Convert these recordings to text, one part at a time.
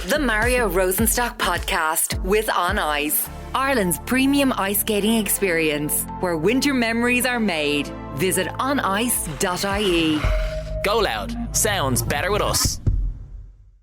The Mario Rosenstock Podcast with On Ice, Ireland's premium ice skating experience, where winter memories are made. Visit onice.ie. GoLoud. Sounds better with us.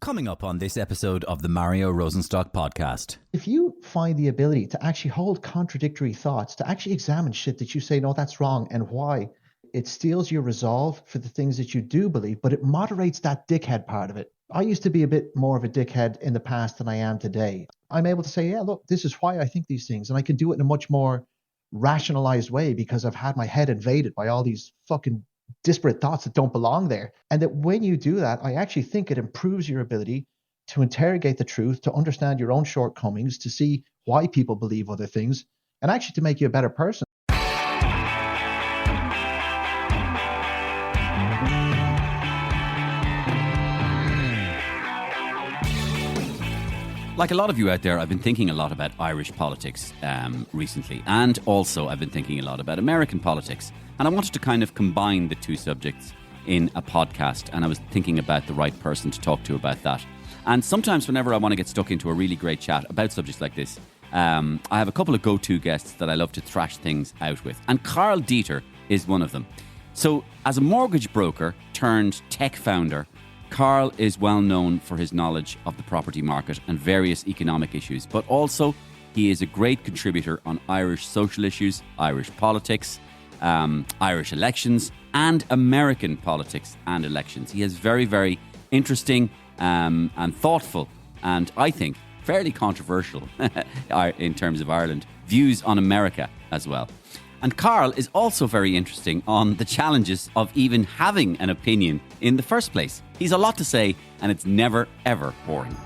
Coming up on this episode of the Mario Rosenstock Podcast. If you find the ability to actually hold contradictory thoughts, to actually examine shit that you say, no, that's wrong, and why, it steals your resolve for the things that you do believe, but it moderates that dickhead part of it. I used to be a bit more of a dickhead in the past than I am today. I'm able to say, yeah, look, this is why I think these things. And I can do it in a much more rationalized way because I've had my head invaded by all these fucking disparate thoughts that don't belong there. And that when you do that, I actually think it improves your ability to interrogate the truth, to understand your own shortcomings, to see why people believe other things, and actually to make you a better person. Like a lot of you out there, I've been thinking a lot about Irish politics recently, and also I've been thinking a lot about American politics. And I wanted to kind of combine the two subjects in a podcast, and I was thinking about the right person to talk to about that. And sometimes whenever I want to get stuck into a really great chat about subjects like this, I have a couple of go-to guests that I love to thrash things out with. And Karl Deeter is one of them. So as a mortgage broker turned tech founder, Karl is well known for his knowledge of the property market and various economic issues, but also he is a great contributor on Irish social issues, Irish politics, Irish elections, and American politics and elections. He has very, very interesting and thoughtful, and I think fairly controversial in terms of Ireland, views on America as well. And Karl is also very interesting on the challenges of even having an opinion in the first place. He's a lot to say, and it's never, ever boring.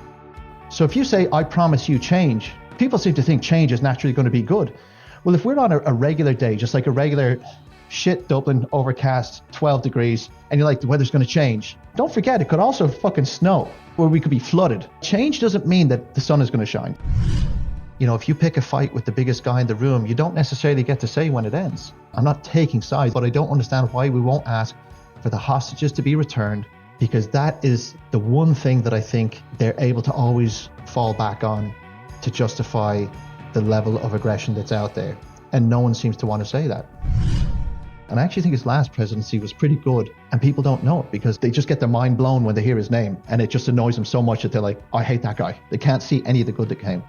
So if you say, I promise you change, people seem to think change is naturally going to be good. Well, if we're on a regular day, just like a regular shit Dublin, overcast, 12 degrees, and you're like, the weather's going to change, don't forget, it could also fucking snow, or we could be flooded. Change doesn't mean that the sun is going to shine. You know, if you pick a fight with the biggest guy in the room, you don't necessarily get to say when it ends. I'm not taking sides, but I don't understand why we won't ask for the hostages to be returned, because that is the one thing that I think they're able to always fall back on to justify the level of aggression that's out there. And no one seems to want to say that. And I actually think his last presidency was pretty good, and people don't know it because they just get their mind blown when they hear his name, and it just annoys them so much that they're like, I hate that guy. They can't see any of the good that came.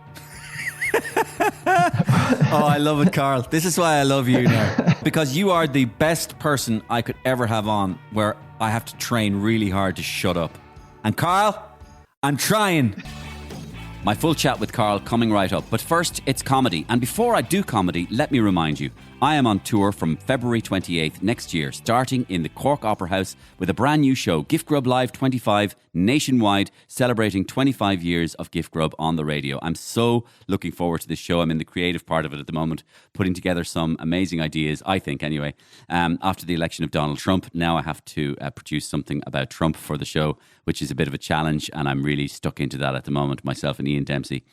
Oh, I love it, Karl. This is why I love you now. Because you are the best person I could ever have on where I have to train really hard to shut up. And Karl, I'm trying. My full chat with Karl coming right up. But first, it's comedy. And before I do comedy, let me remind you, I am on tour from February 28th next year, starting in the Cork Opera House with a brand new show, Gift Grub Live 25, nationwide, celebrating 25 years of Gift Grub on the radio. I'm so looking forward to this show. I'm in the creative part of it at the moment, putting together some amazing ideas, I think anyway. After the election of Donald Trump, now I have to produce something about Trump for the show, which is a bit of a challenge, and I'm really stuck into that at the moment, myself and Ian Dempsey.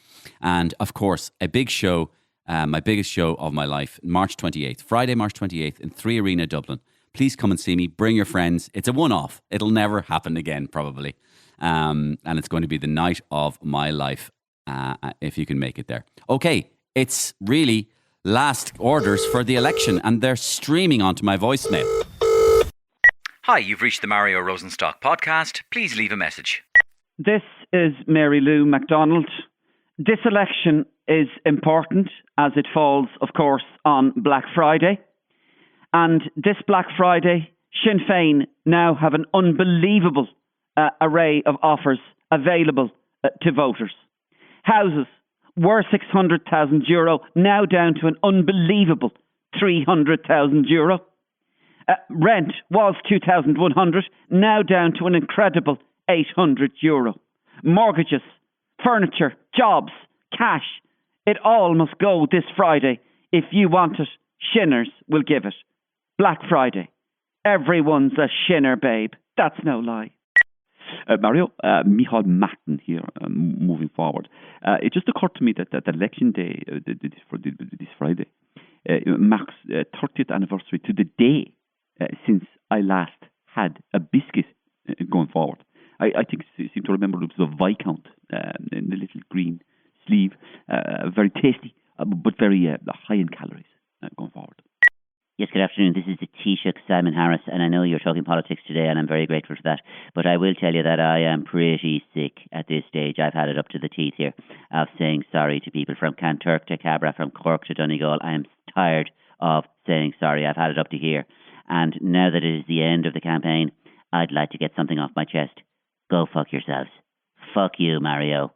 And of course, a big show, my biggest show of my life, March 28th, Friday, March 28th in 3 Arena, Dublin. Please come and see me. Bring your friends. It's a one-off. It'll never happen again, probably. And it's going to be the night of my life, if you can make it there. Okay, it's really last orders for the election, and they're streaming onto my voicemail. Hi, you've reached the Mario Rosenstock Podcast. Please leave a message. This is Mary Lou MacDonald. This election is important as it falls, of course, on Black Friday. And this Black Friday, Sinn Féin now have an unbelievable array of offers available to voters. Houses were €600,000, now down to an unbelievable €300,000. Rent was €2,100, now down to an incredible €800. Mortgages, furniture, jobs, cash, it all must go this Friday. If you want it, Shinners will give it. Black Friday. Everyone's a Shinner, babe. That's no lie. Mario, Michael Martin here, moving forward. It just occurred to me that election day, this Friday, marks 30th anniversary to the day since I last had a biscuit going forward. I think I seem to remember it was a Viscount in the little green sleeve. Very tasty, but very high in calories going forward. Yes, good afternoon. This is the Taoiseach Simon Harris, and I know you're talking politics today, and I'm very grateful for that. But I will tell you that I am pretty sick at this stage. I've had it up to the teeth here of saying sorry to people from Kanturk to Cabra, from Cork to Donegal. I am tired of saying sorry. I've had it up to here. And now that it is the end of the campaign, I'd like to get something off my chest. Go fuck yourselves. Fuck you, Mario.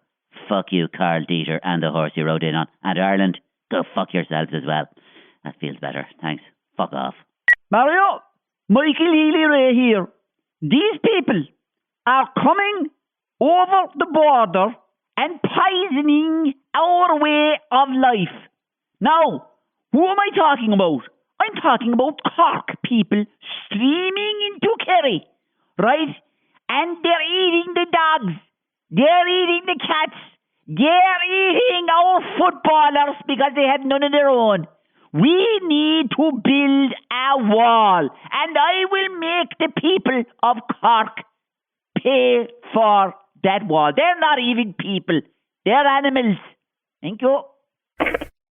Fuck you, Karl Deeter, and the horse you rode in on. And Ireland, go fuck yourselves as well. That feels better. Thanks. Fuck off. Mario, Michael Healy-Rae here. These people are coming over the border and poisoning our way of life. Now, who am I talking about? I'm talking about Cork people streaming into Kerry, right? And they're eating the dogs. They're eating the cats. They're eating our footballers because they have none of their own. We need to build a wall, and I will make the people of Cork pay for that wall. They're not even people. They're animals. Thank you.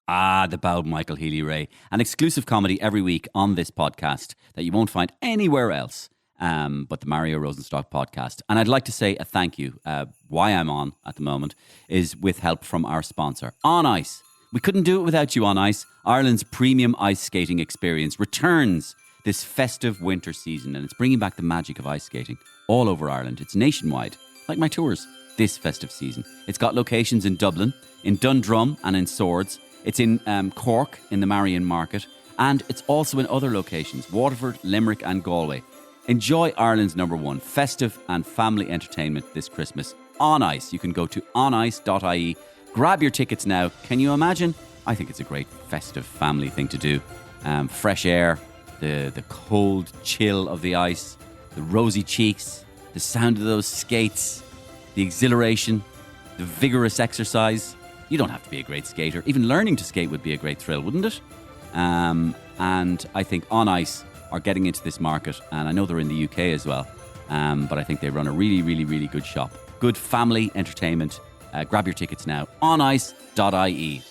The bowed Michael Healy-Rae. An exclusive comedy every week on this podcast that you won't find anywhere else but the Mario Rosenstock Podcast. And I'd like to say a thank you. Why I'm on at the moment is with help from our sponsor, On Ice. We couldn't do it without you, On Ice. Ireland's premium ice skating experience returns this festive winter season, and it's bringing back the magic of ice skating all over Ireland. It's nationwide, like my tours this festive season. It's got locations in Dublin, in Dundrum and in Swords. It's in Cork, in the Marion Market, and it's also in other locations, Waterford, Limerick and Galway. Enjoy Ireland's #1 festive and family entertainment this Christmas. On Ice. You can go to onice.ie. Grab your tickets now. Can you imagine? I think it's a great festive family thing to do. Fresh air, the cold chill of the ice, the rosy cheeks, the sound of those skates, the exhilaration, the vigorous exercise. You don't have to be a great skater. Even learning to skate would be a great thrill, wouldn't it? And I think On Ice are getting into this market, and I know they're in the UK as well. But I think they run a really, really, really good shop. Good family entertainment. Grab your tickets now. onice.ie.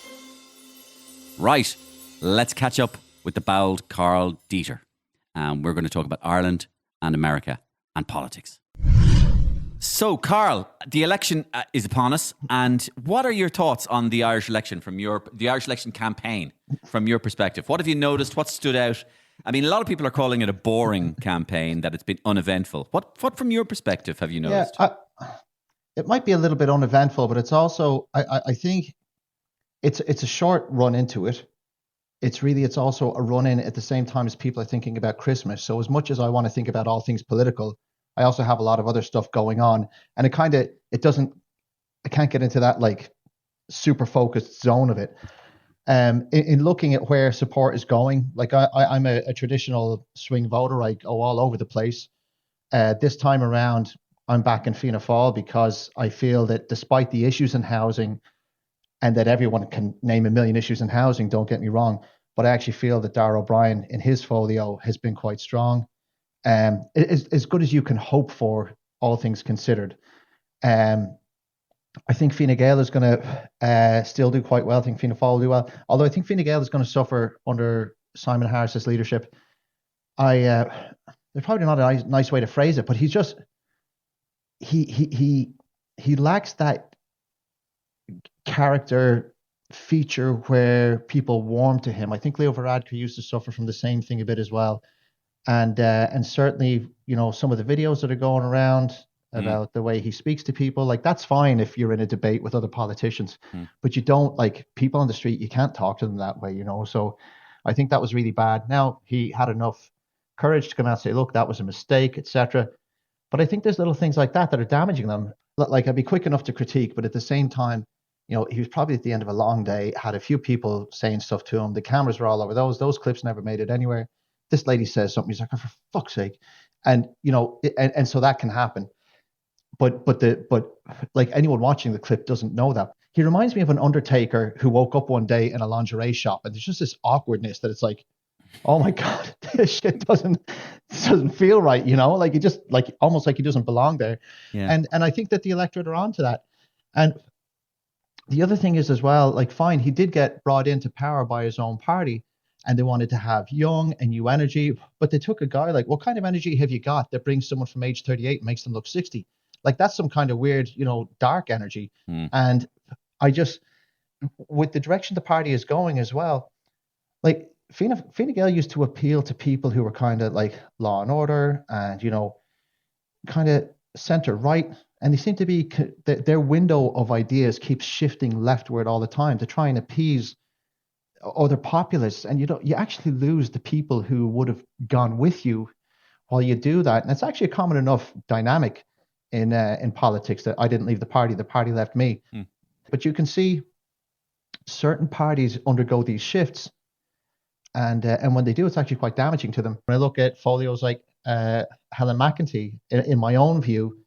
Right, let's catch up with the bowled Karl Deeter. We're going to talk about Ireland and America and politics. So, Karl, the election is upon us, and what are your thoughts on the Irish election the Irish election campaign from your perspective? What have you noticed? What stood out? I mean, a lot of people are calling it a boring campaign, that it's been uneventful. What from your perspective have you noticed? Yeah, it might be a little bit uneventful, but it's also, I think it's a short run into it. It's also a run in at the same time as people are thinking about Christmas. So as much as I want to think about all things political, I also have a lot of other stuff going on. And I can't get into that like super focused zone of it. In looking at where support is going, like I'm a traditional swing voter. I go all over the place. This time around, I'm back in Fianna Fáil because I feel that despite the issues in housing, and that everyone can name a million issues in housing, don't get me wrong, but I actually feel that Darragh O'Brien in his folio has been quite strong. As good as you can hope for, all things considered. I think Fine Gael is going to still do quite well. I think Fianna Fáil will do well. Although I think Fine Gael is going to suffer under Simon Harris's leadership. There's probably not a nice way to phrase it, but he's just he lacks that character feature where people warm to him. I think Leo Varadkar used to suffer from the same thing a bit as well. And certainly, some of the videos that are going around about the way he speaks to people, like that's fine if you're in a debate with other politicians, but you don't, like, people on the street, you can't talk to them that way, So I think that was really bad. Now he had enough courage to come out and say, look, that was a mistake, etc. But I think there's little things like that are damaging them. Like, I'd be quick enough to critique, but at the same time, he was probably at the end of a long day, had a few people saying stuff to him. The cameras were all over those. Those clips never made it anywhere. This lady says something. He's like, oh, for fuck's sake. And, and so that can happen. But like, anyone watching the clip doesn't know that. He reminds me of an undertaker who woke up one day in a lingerie shop, and there's just this awkwardness that it's like, oh my God, this shit doesn't feel right, Like, he just, like, almost like he doesn't belong there. Yeah. And I think that the electorate are onto that. And the other thing is as well, like, fine, he did get brought into power by his own party and they wanted to have young and new energy, but they took a guy like, what kind of energy have you got that brings someone from age 38 and makes them look 60? Like, that's some kind of weird, dark energy. And I just, with the direction the party is going as well, like Fine Gael used to appeal to people who were kind of like law and order and, kind of center right. And they seem to be, their window of ideas keeps shifting leftward all the time to try and appease other populists. And you actually lose the people who would have gone with you while you do that. And it's actually a common enough dynamic in politics that I didn't leave the party left me. But you can see certain parties undergo these shifts. And when they do, it's actually quite damaging to them. When I look at folios like Helen McEntee, in my own view,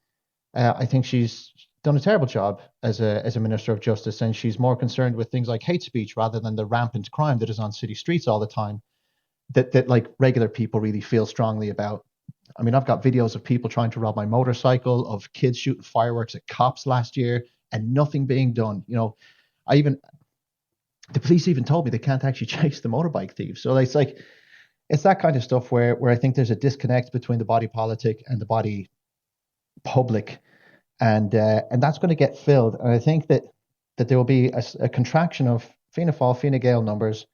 I think she's done a terrible job as a Minister of Justice, and she's more concerned with things like hate speech rather than the rampant crime that is on city streets all the time that like regular people really feel strongly about. I mean, I've got videos of people trying to rob my motorcycle, of kids shooting fireworks at cops last year and nothing being done. The police even told me they can't actually chase the motorbike thieves. So it's that kind of stuff where I think there's a disconnect between the body politic and the body public, and that's going to get filled. And I think that there will be a contraction of Fianna Fáil, Fine Gael numbers.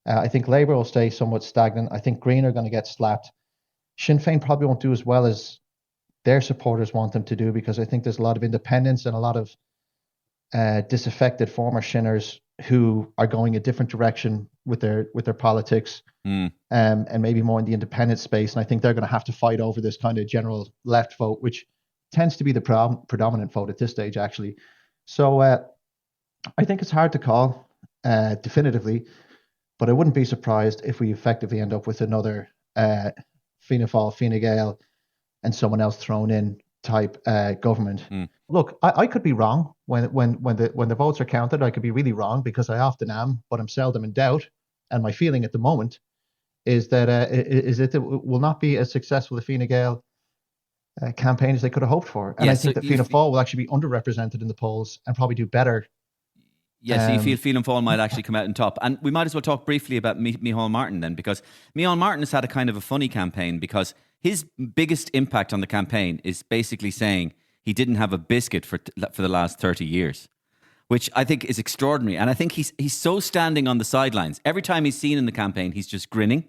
I think Labour will stay somewhat stagnant. I think Green are going to get slapped. Sinn Féin probably won't do as well as their supporters want them to do, because I think there's a lot of independents and a lot of disaffected former Shinners who are going a different direction with their politics, and maybe more in the independent space. And I think they're going to have to fight over this kind of general left vote, which tends to be the predominant vote at this stage, actually. So I think it's hard to call definitively, but I wouldn't be surprised if we effectively end up with another Fianna Fáil, Fine Gael, and someone else thrown in type government. Look, I could be wrong when the votes are counted. I could be really wrong, because I often am, but I'm seldom in doubt. And my feeling at the moment is that it will not be as successful a Fine Gael campaign as they could have hoped for. And I think that Fianna Fáil will actually be underrepresented in the polls and probably do better. Yeah, so you feel Fianna Fáil might actually come out on top. And we might as well talk briefly about Micheál Martin then, because Micheál Martin has had a kind of a funny campaign, because his biggest impact on the campaign is basically saying he didn't have a biscuit for the last 30 years, which I think is extraordinary. And I think he's so standing on the sidelines. Every time he's seen in the campaign, he's just grinning.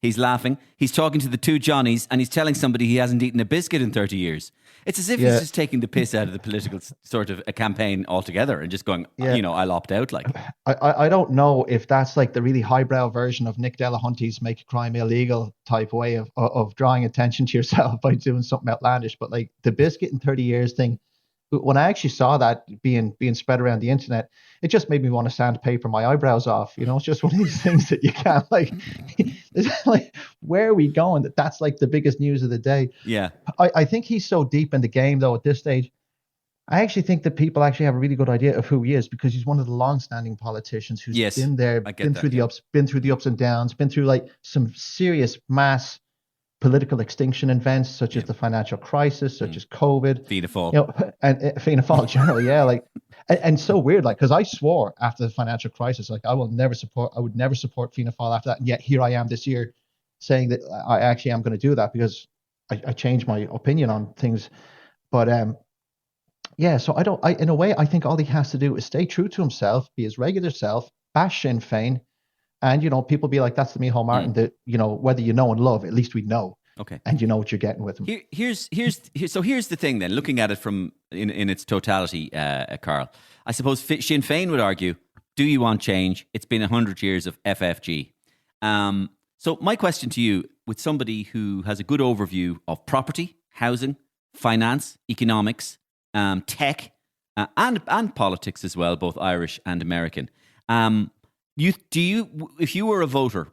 He's laughing. He's talking to the two Johnnies, and he's telling somebody he hasn't eaten a biscuit in 30 years. It's as if he's just taking the piss out of the political sort of a campaign altogether and just going, I'll opt out. Like, I don't know if that's like the really highbrow version of Nick Delahunty's make crime illegal type way of drawing attention to yourself by doing something outlandish. But like the biscuit in 30 years thing, when I actually saw that being spread around the internet, it just made me want to sandpaper my eyebrows off. It's just one of these things that you can't like, where are we going? That's like the biggest news of the day. Yeah. I think he's so deep in the game though at this stage. I actually think that people actually have a really good idea of who he is, because he's one of the long-standing politicians who's been there, been through the ups and downs, been through like some serious mass political extinction events such as the financial crisis, such as COVID, Fianna Fáil, and Fianna Fáil generally, and so weird, like, because I swore after the financial crisis, like, I would never support Fianna Fáil after that, and yet here I am this year saying that I actually am going to do that because I changed my opinion on things, but so in a way, I think all he has to do is stay true to himself, be his regular self, bash Sinn Féin. And, people be like, that's the Micheál Martin that, whether you know and love, at least we know. Okay. And you know what you're getting with him. Here's the thing then, looking at it from in its totality, Karl. I suppose Sinn Féin would argue, do you want change? It's been 100 years of FFG. So my question to you, with somebody who has a good overview of property, housing, finance, economics, tech, and politics as well, both Irish and American, if you were a voter,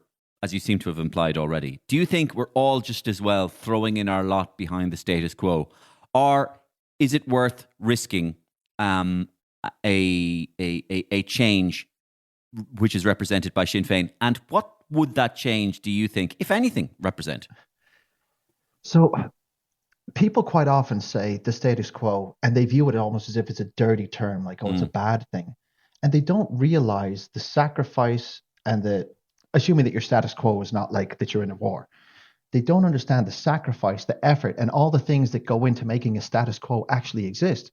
as you seem to have implied already, do you think we're all just as well throwing in our lot behind the status quo, or is it worth risking a change which is represented by Sinn Féin? And what would that change, do you think, if anything, represent? So people quite often say the status quo, and they view it almost as if it's a dirty term, like, oh, it's a bad thing. And they don't realize the sacrifice and assuming that your status quo is not like that you're in a war. They don't understand the sacrifice, the effort, and all the things that go into making a status quo actually exist.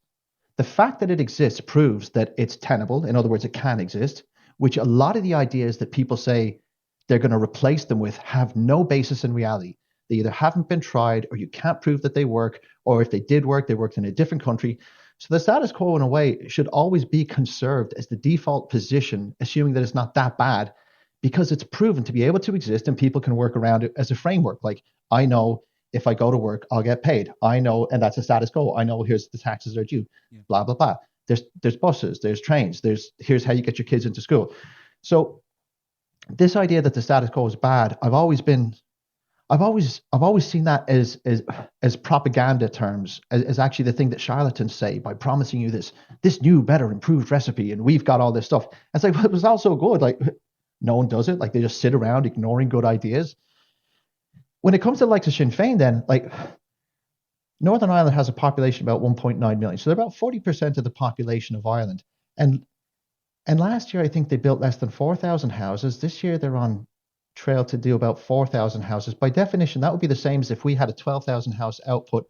The fact that it exists proves that it's tenable. In other words, it can exist, which a lot of the ideas that people say they're going to replace them with have no basis in reality. They either haven't been tried, or you can't prove that they work, or if they did work, they worked in a different country. So the status quo, in a way, should always be conserved as the default position, assuming that it's not that bad, because it's proven to be able to exist and people can work around it as a framework. Like, I know if I go to work, I'll get paid. I know, and that's a status quo. I know here's the taxes are due, blah, blah, blah. There's buses, there's trains, here's how you get your kids into school. So this idea that the status quo is bad, I've always seen that as propaganda terms, as actually the thing that charlatans say by promising you this new, better, improved recipe, and we've got all this stuff. It's like, well, it was all so good. Like, no one does it. Like, they just sit around ignoring good ideas. When it comes to the likes of Sinn Féin, then, like, Northern Ireland has a population of about 1.9 million. So they're about 40% of the population of Ireland. And last year, I think they built less than 4,000 houses. This year, they're on trail to do about 4,000 houses. By definition, that would be the same as if we had a 12,000 house output,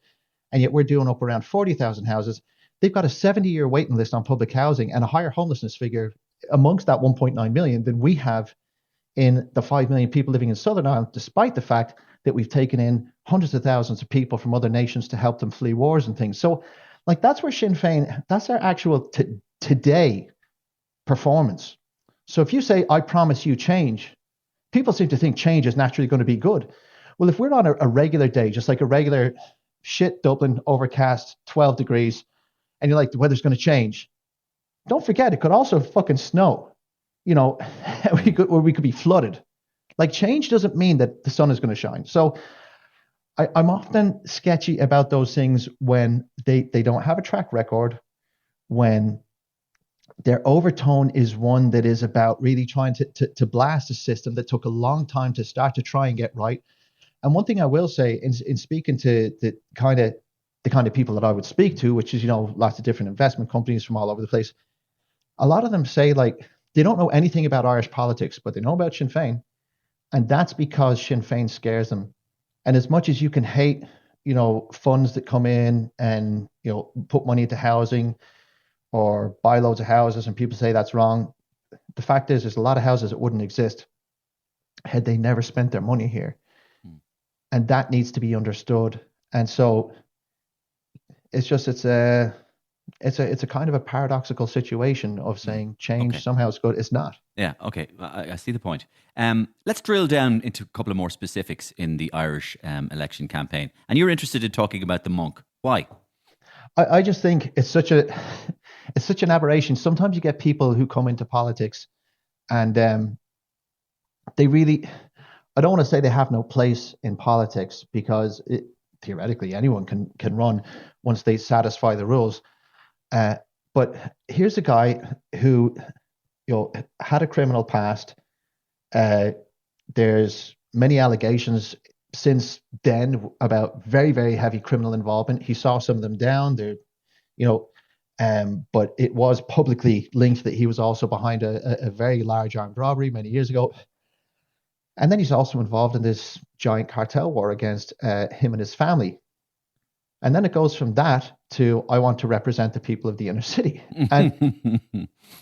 and yet we're doing up around 40,000 houses. They've got a 70-year waiting list on public housing and a higher homelessness figure amongst that 1.9 million than we have in the 5 million people living in Southern Ireland, despite the fact that we've taken in hundreds of thousands of people from other nations to help them flee wars and things. So, like, that's where Sinn Féin, that's their actual today performance. So if you say, I promise you change, people seem to think change is naturally going to be good. Well, if we're on a regular day, just like a regular shit Dublin, overcast, 12 degrees, and you're like, the weather's going to change, don't forget, it could also fucking snow, we could be flooded. Like, change doesn't mean that the sun is going to shine. So I'm often sketchy about those things when they don't have a track record, when their overtone is one that is about really trying to blast a system that took a long time to start to try and get right. And one thing I will say in speaking to the kind of people that I would speak to, which is, lots of different investment companies from all over the place, a lot of them say, like, they don't know anything about Irish politics, but they know about Sinn Féin. And that's because Sinn Féin scares them. And as much as you can hate, funds that come in and, put money into housing or buy loads of houses, and people say that's wrong, the fact is there's a lot of houses that wouldn't exist had they never spent their money here. And that needs to be understood. And so it's a kind of a paradoxical situation of saying change somehow is good. It's not. Yeah, okay. I see the point. Let's drill down into a couple of more specifics in the Irish election campaign. And you're interested in talking about the monk. Why? I just think it's such an aberration. Sometimes you get people who come into politics and they really, I don't want to say they have no place in politics, because theoretically anyone can run once they satisfy the rules. But here's a guy who, had a criminal past. There's many allegations since then about very, very heavy criminal involvement. He saw some of them down there, but it was publicly linked that he was also behind a very large armed robbery many years ago. And then he's also involved in this giant cartel war against him and his family. And then it goes from that to, I want to represent the people of the inner city. And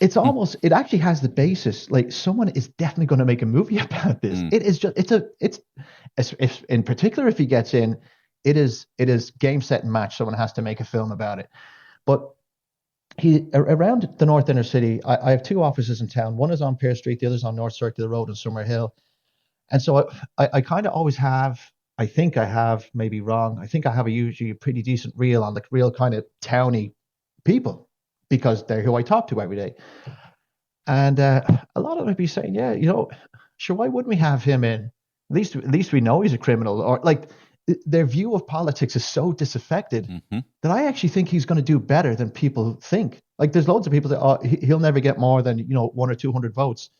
it actually has the basis, like, someone is definitely going to make a movie about this. It is just, if in particular, if he gets in, it is game, set, and match. Someone has to make a film about it. But he, around the North Inner City, I have two offices in town. One is on Pearse Street, the other's on North Circular Road in Summerhill. And so I kind of always have, I think I have, maybe wrong, I think I have usually a pretty decent reel on the real kind of towny people, because they're who I talk to every day. And a lot of them would be saying, yeah, sure, why wouldn't we have him in? At least we know he's a criminal. Or, like, their view of politics is so disaffected that I actually think he's going to do better than people think. Like, there's loads of people that, he'll never get more than, 100 or 200 votes.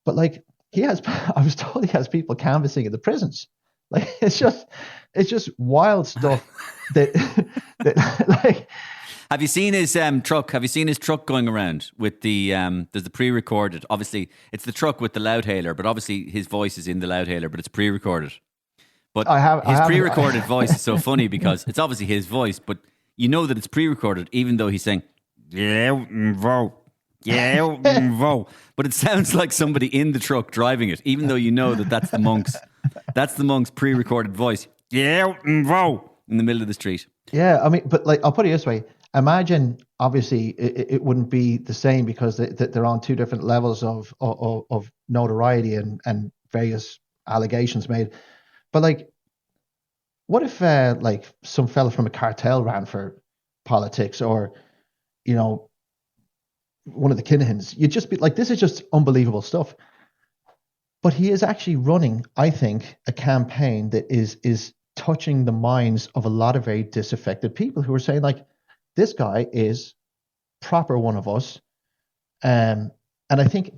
But, like, I was told he has people canvassing in the prisons. Like it's just wild stuff that like. Have you seen his truck? Have you seen his truck going around with the there's the pre-recorded? Obviously, it's the truck with the loudhailer, but obviously his voice is in the loudhailer, but it's pre-recorded. But his pre-recorded voice is so funny because it's obviously his voice, but you know that it's pre-recorded, even though he's saying but it sounds like somebody in the truck driving it, even though you know that that's the monk's pre-recorded voice in the middle of the street. Yeah, I mean, but like I'll put it this way. Imagine, obviously, it wouldn't be the same because they're on two different levels of notoriety and various allegations made. But like, what if like some fella from a cartel ran for politics, or one of the Kinahans? You'd just be like, this is just unbelievable stuff. But he is actually running, I think, a campaign that is touching the minds of a lot of very disaffected people who are saying like, this guy is proper one of us. And I think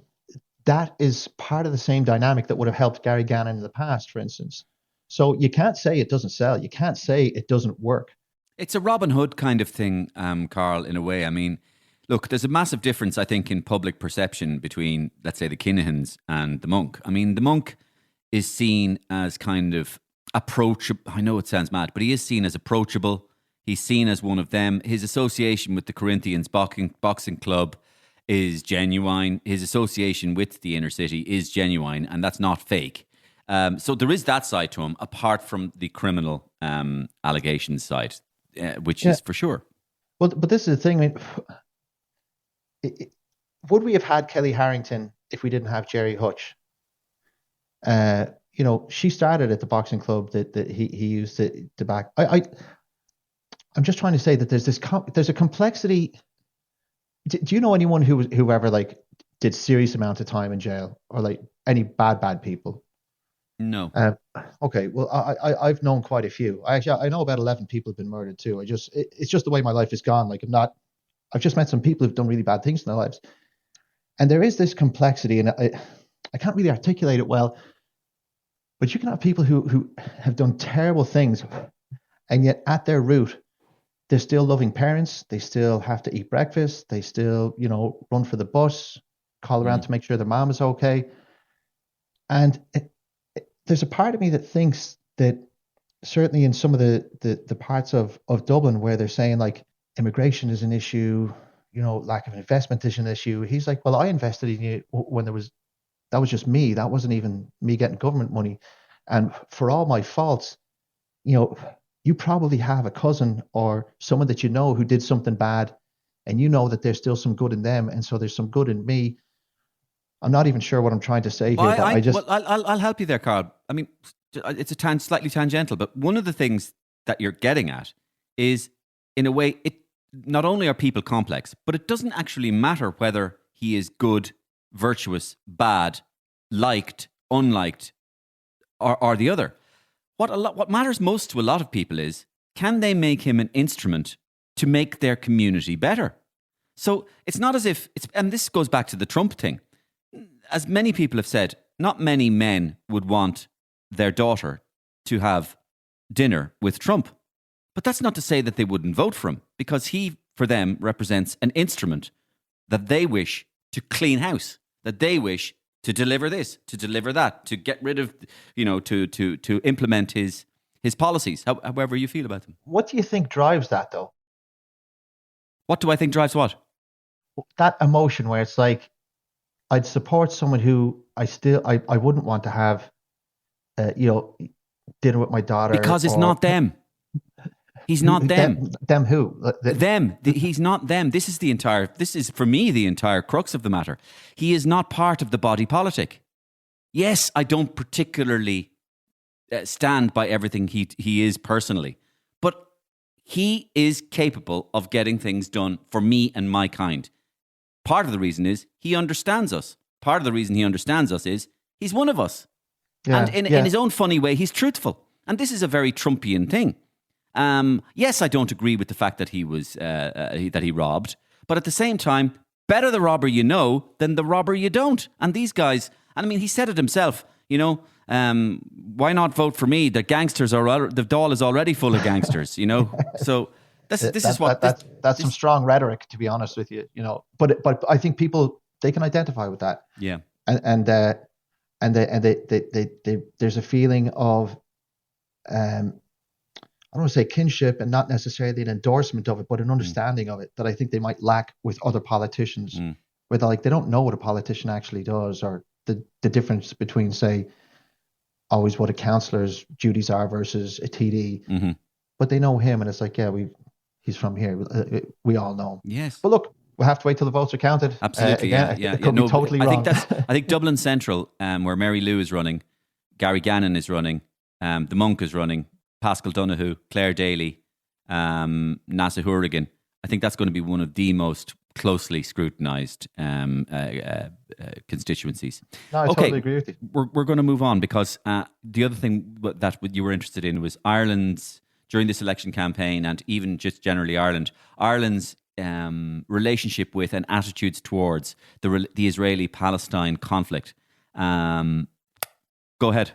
that is part of the same dynamic that would have helped Gary Gannon in the past, for instance. So you can't say it doesn't sell. You can't say it doesn't work. It's a Robin Hood kind of thing, Karl, in a way. I mean, look, there's a massive difference, I think, in public perception between, let's say, the Kinahans and the monk. I mean, the monk is seen as kind of approachable. I know it sounds mad, but he is seen as approachable. He's seen as one of them. His association with the Corinthians boxing club is genuine. His association with the inner city is genuine, and that's not fake. So there is that side to him, apart from the criminal allegations side, which is for sure. Well, but this is the thing. I mean, would we have had Kelly Harrington if we didn't have Jerry Hutch? She started at the boxing club that he used to back. I'm just trying to say that there's a complexity. Do you know anyone who ever like did serious amount of time in jail, or like any bad people? No. Okay. Well, I've known quite a few. I know about 11 people have been murdered too. It's just the way my life has gone. Like I've just met some people who've done really bad things in their lives, and there is this complexity, and I can't really articulate it well. But you can have people who have done terrible things, and yet at their root, they're still loving parents. They still have to eat breakfast. They still, run for the bus, call around to make sure their mom is okay. And there's a part of me that thinks that certainly in some of the parts of Dublin where they're saying like immigration is an issue, lack of investment is an issue. He's like, well, I invested in you when that was just me. That wasn't even me getting government money. And for all my faults, you probably have a cousin or someone that who did something bad, and that there's still some good in them, and so there's some good in me. I'm not even sure what I'm trying to say here. I'll help you there, Karl. I mean, it's slightly tangential, but one of the things that you're getting at is, in a way, it not only are people complex, but it doesn't actually matter whether he is good, virtuous, bad, liked, unliked, or the other. What matters most to a lot of people is, can they make him an instrument to make their community better? So it's not as if and this goes back to the Trump thing. As many people have said, not many men would want their daughter to have dinner with Trump. But that's not to say that they wouldn't vote for him, because he, for them, represents an instrument that they wish to clean house, that they wish to deliver this, to deliver that, to get rid of, to implement his policies, however you feel about them. What do you think drives that, though? What do I think drives what? That emotion where it's like, I'd support someone who I wouldn't want to have, dinner with my daughter. Because it's not them. He's not them. Them who? Them. He's not them. This is for me the entire crux of the matter. He is not part of the body politic. Yes, I don't particularly stand by everything he is personally, but he is capable of getting things done for me and my kind. Part of the reason is he understands us. Part of the reason he understands us is he's one of us. Yeah, and in his own funny way, he's truthful. And this is a very Trumpian thing. Yes, I don't agree with the fact that he was that he robbed, but at the same time, better the robber you know than the robber you don't. And these guys, and I mean, he said it himself. Why not vote for me? The gangsters the Dáil is already full of gangsters, you know. So that's some strong rhetoric, to be honest with you, you know. But I think people, they can identify with that. Yeah. And there's a feeling of I don't want to say kinship, and not necessarily an endorsement of it, but an understanding of it that I think they might lack with other politicians, where they don't know what a politician actually does, or the difference between, say, always what a councillor's duties are versus a TD. But they know him, and it's like, yeah, he's from here. We all know him. Yes. But look, we'll have to wait till the votes are counted. Absolutely. It could be totally wrong. I think Dublin Central, where Mary Lou is running, Gary Gannon is running, the Monk is running, Pascal Donoghue, Claire Daly, Nasa Hourigan. I think that's going to be one of the most closely scrutinised constituencies. No, I totally agree with you. We're going to move on, because the other thing that you were interested in was Ireland's, during this election campaign, and even just generally Ireland's relationship with and attitudes towards the Israeli-Palestine conflict. Go ahead.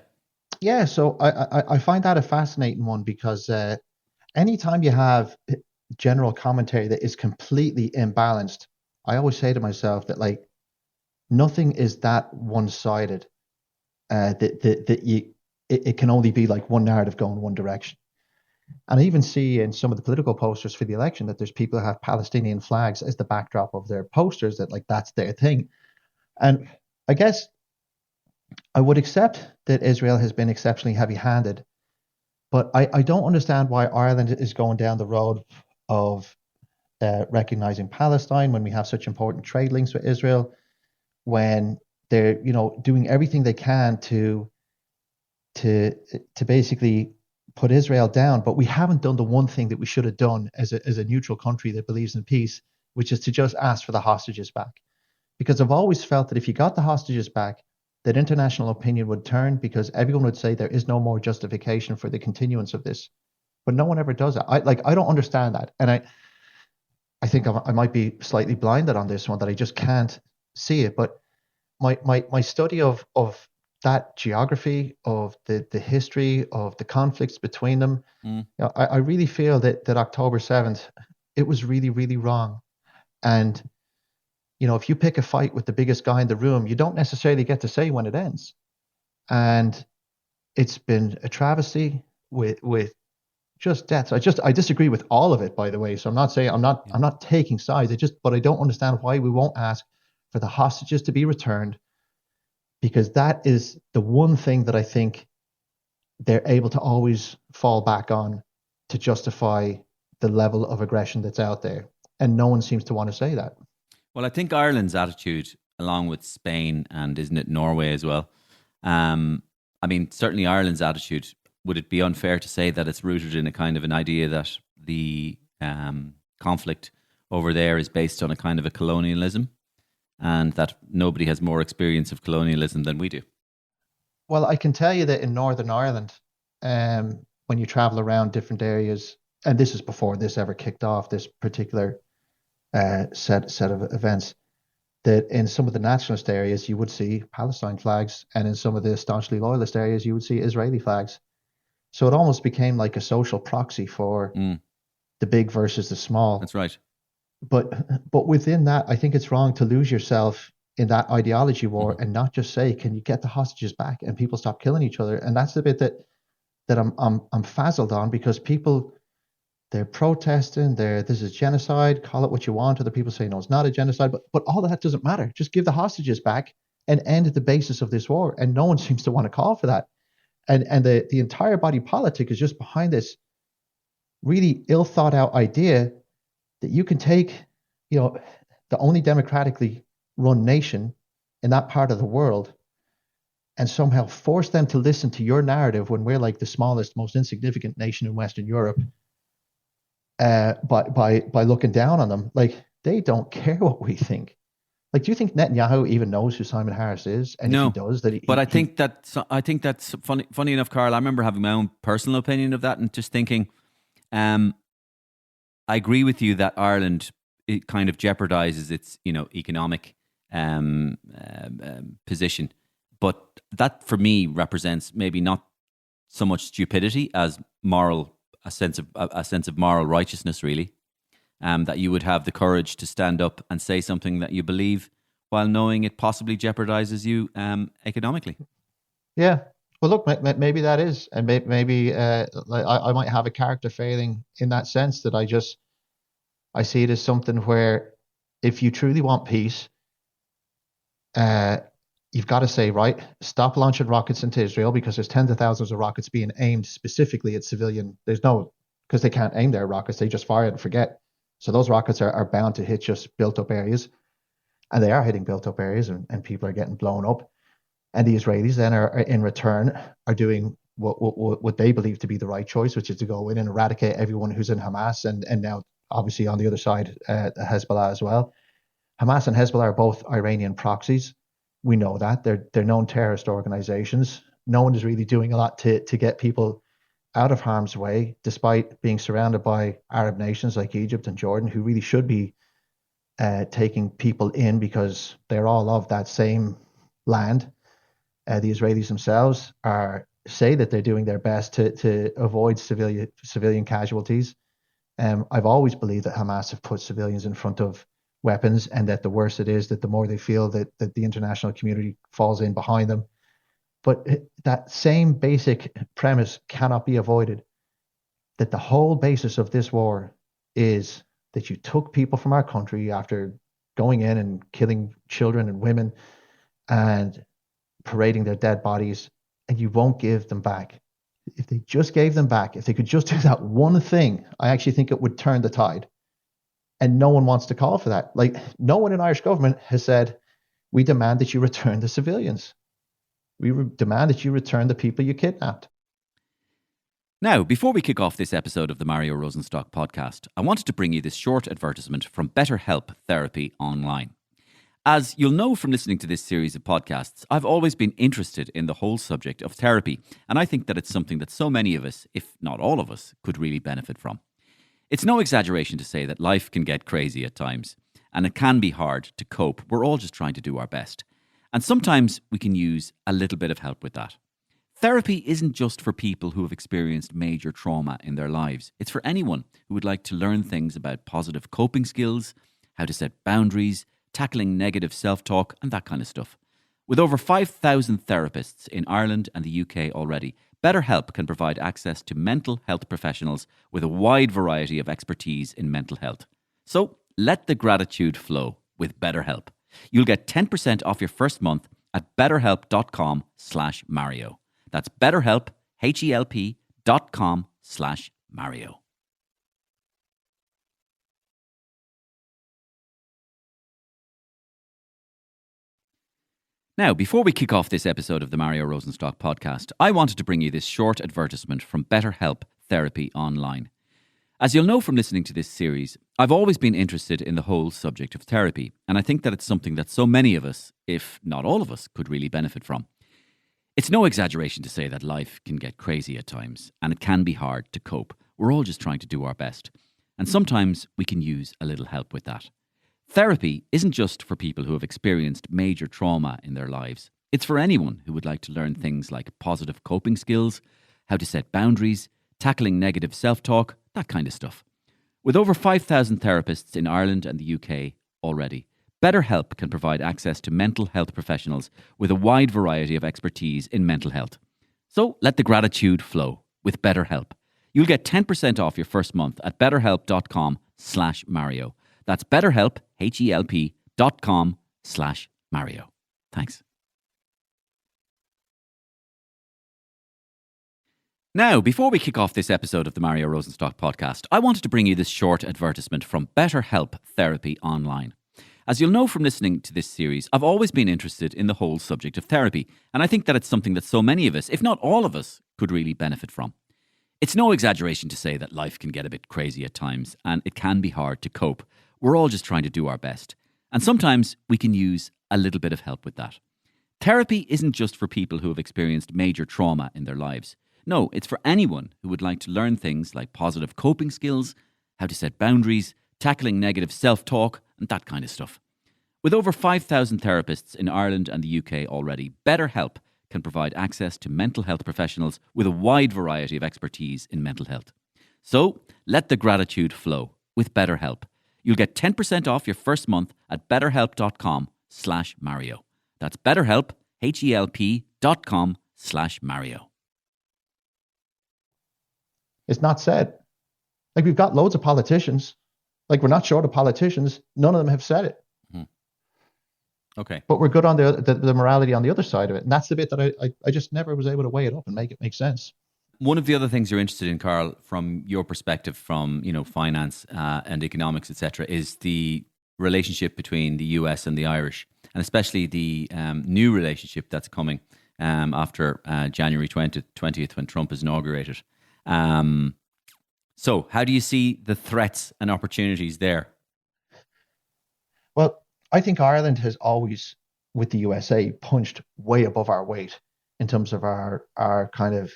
Yeah, so I find that a fascinating one, because anytime you have general commentary that is completely imbalanced, I always say to myself that, like, nothing is that one-sided, it can only be like one narrative going one direction. And I even see in some of the political posters for the election that there's people who have Palestinian flags as the backdrop of their posters, that like that's their thing. And I guess I would accept that Israel has been exceptionally heavy-handed, but I don't understand why Ireland is going down the road of recognizing Palestine when we have such important trade links with Israel, when they're, you know, doing everything they can to basically put Israel down, but we haven't done the one thing that we should have done as a neutral country that believes in peace, which is to just ask for the hostages back. Because I've always felt that if you got the hostages back, that international opinion would turn, because everyone would say there is no more justification for the continuance of this. But no one ever does it. I don't understand that. And I think I might be slightly blinded on this one, that I just can't see it. But my study of that geography, of the history of the conflicts between them, you know, I really feel that October 7th, it was really, really wrong. And, you know, if you pick a fight with the biggest guy in the room, you don't necessarily get to say when it ends. And it's been a travesty with just deaths. I disagree with all of it, by the way. So I'm not saying I'm not taking sides. But I don't understand why we won't ask for the hostages to be returned, because that is the one thing that I think they're able to always fall back on to justify the level of aggression that's out there. And no one seems to want to say that. Well, I think Ireland's attitude, along with Spain and isn't it Norway as well? I mean, certainly Ireland's attitude, would it be unfair to say that it's rooted in a kind of an idea that the conflict over there is based on a kind of a colonialism, and that nobody has more experience of colonialism than we do? Well, I can tell you that in Northern Ireland, when you travel around different areas, and this is before this ever kicked off, this particular set of events, that in some of the nationalist areas you would see Palestine flags, and in some of the staunchly loyalist areas you would see Israeli flags. So it almost became like a social proxy for the big versus the small. That's right. But within that, I think it's wrong to lose yourself in that ideology war and not just say, can you get the hostages back and people stop killing each other? And that's the bit that I'm frazzled on, because people, they're protesting, this is genocide, call it what you want. Other people say, no, it's not a genocide, but all of that doesn't matter. Just give the hostages back and end the basis of this war. And no one seems to want to call for that. And the entire body politic is just behind this really ill thought out idea that you can take, you know, the only democratically run nation in that part of the world and somehow force them to listen to your narrative when we're like the smallest, most insignificant nation in Western Europe, by looking down on them. Like, they don't care what we think. Like, do you think Netanyahu even knows who Simon Harris is? And no, if he does, I think that's funny. Funny enough, Karl, I remember having my own personal opinion of that and just thinking, I agree with you that Ireland, it kind of jeopardizes its, you know, economic position But that for me represents maybe not so much stupidity as a sense of moral righteousness, really. That you would have the courage to stand up and say something that you believe while knowing it possibly jeopardizes you economically. Yeah. Well, look, maybe that is, and maybe I might have a character failing in that sense, that I see it as something where if you truly want peace, you've got to say, right, stop launching rockets into Israel, because there's tens of thousands of rockets being aimed specifically at civilian. Because they can't aim their rockets, they just fire it and forget. So those rockets are bound to hit just built up areas, and they are hitting built up areas, and people are getting blown up. And the Israelis then are in return are doing what they believe to be the right choice, which is to go in and eradicate everyone who's in Hamas, and now obviously on the other side, Hezbollah as well. Hamas and Hezbollah are both Iranian proxies. We know that they're known terrorist organizations. No one is really doing a lot to get people out of harm's way, despite being surrounded by Arab nations like Egypt and Jordan, who really should be taking people in because they're all of that same land. The Israelis themselves say that they're doing their best to avoid civilian casualties. I've always believed that Hamas have put civilians in front of weapons, and that the worse it is, that the more they feel that the international community falls in behind them. But that same basic premise cannot be avoided, that the whole basis of this war is that you took people from our country after going in and killing children and women and parading their dead bodies, and you won't give them back. If they just gave them back, if they could just do that one thing, I actually think it would turn the tide. And no one wants to call for that. Like, no one in Irish government has said, we demand that you return the civilians. We demand that you return the people you kidnapped. Now, before we kick off this episode of the Mario Rosenstock Podcast, I wanted to bring you this short advertisement from BetterHelp Therapy Online. As you'll know from listening to this series of podcasts, I've always been interested in the whole subject of therapy, and I think that it's something that so many of us, if not all of us, could really benefit from. It's no exaggeration to say that life can get crazy at times, and it can be hard to cope. We're all just trying to do our best. And sometimes we can use a little bit of help with that. Therapy isn't just for people who have experienced major trauma in their lives. It's for anyone who would like to learn things about positive coping skills, how to set boundaries, tackling negative self-talk, and that kind of stuff. With over 5,000 therapists in Ireland and the UK already, BetterHelp can provide access to mental health professionals with a wide variety of expertise in mental health. So let the gratitude flow with BetterHelp. You'll get 10% off your first month at betterhelp.com/Mario. That's BetterHelp, HELP.com/Mario. Now, before we kick off this episode of the Mario Rosenstock Podcast, I wanted to bring you this short advertisement from BetterHelp Therapy Online. As you'll know from listening to this series, I've always been interested in the whole subject of therapy, and I think that it's something that so many of us, if not all of us, could really benefit from. It's no exaggeration to say that life can get crazy at times, and it can be hard to cope. We're all just trying to do our best, and sometimes we can use a little help with that. Therapy isn't just for people who have experienced major trauma in their lives. It's for anyone who would like to learn things like positive coping skills, how to set boundaries, tackling negative self-talk, that kind of stuff. With over 5,000 therapists in Ireland and the UK already, BetterHelp can provide access to mental health professionals with a wide variety of expertise in mental health. So let the gratitude flow with BetterHelp. You'll get 10% off your first month at betterhelp.com/Mario. That's BetterHelp, HELP.com/Mario. Thanks. Now, before we kick off this episode of the Mario Rosenstock Podcast, I wanted to bring you this short advertisement from BetterHelp Therapy Online. As you'll know from listening to this series, I've always been interested in the whole subject of therapy, and I think that it's something that so many of us, if not all of us, could really benefit from. It's no exaggeration to say that life can get a bit crazy at times, and it can be hard to cope. We're all just trying to do our best. And sometimes we can use a little bit of help with that. Therapy isn't just for people who have experienced major trauma in their lives. No, it's for anyone who would like to learn things like positive coping skills, how to set boundaries, tackling negative self-talk, and that kind of stuff. With over 5,000 therapists in Ireland and the UK already, BetterHelp can provide access to mental health professionals with a wide variety of expertise in mental health. So, let the gratitude flow with BetterHelp. You'll get 10% off your first month at betterhelp.com/Mario. That's BetterHelp, HELP.com/Mario. It's not said. Like, we've got loads of politicians. Like, we're not short of politicians. None of them have said it. Okay. But we're good on the morality on the other side of it. And that's the bit that I just never was able to weigh it up and make it make sense. One of the other things you're interested in, Karl, from your perspective, from finance and economics, etc., is the relationship between the US and the Irish, and especially the new relationship that's coming after January 20th, when Trump is inaugurated. So, how do you see the threats and opportunities there? Well, I think Ireland has always, with the USA, punched way above our weight in terms of our kind of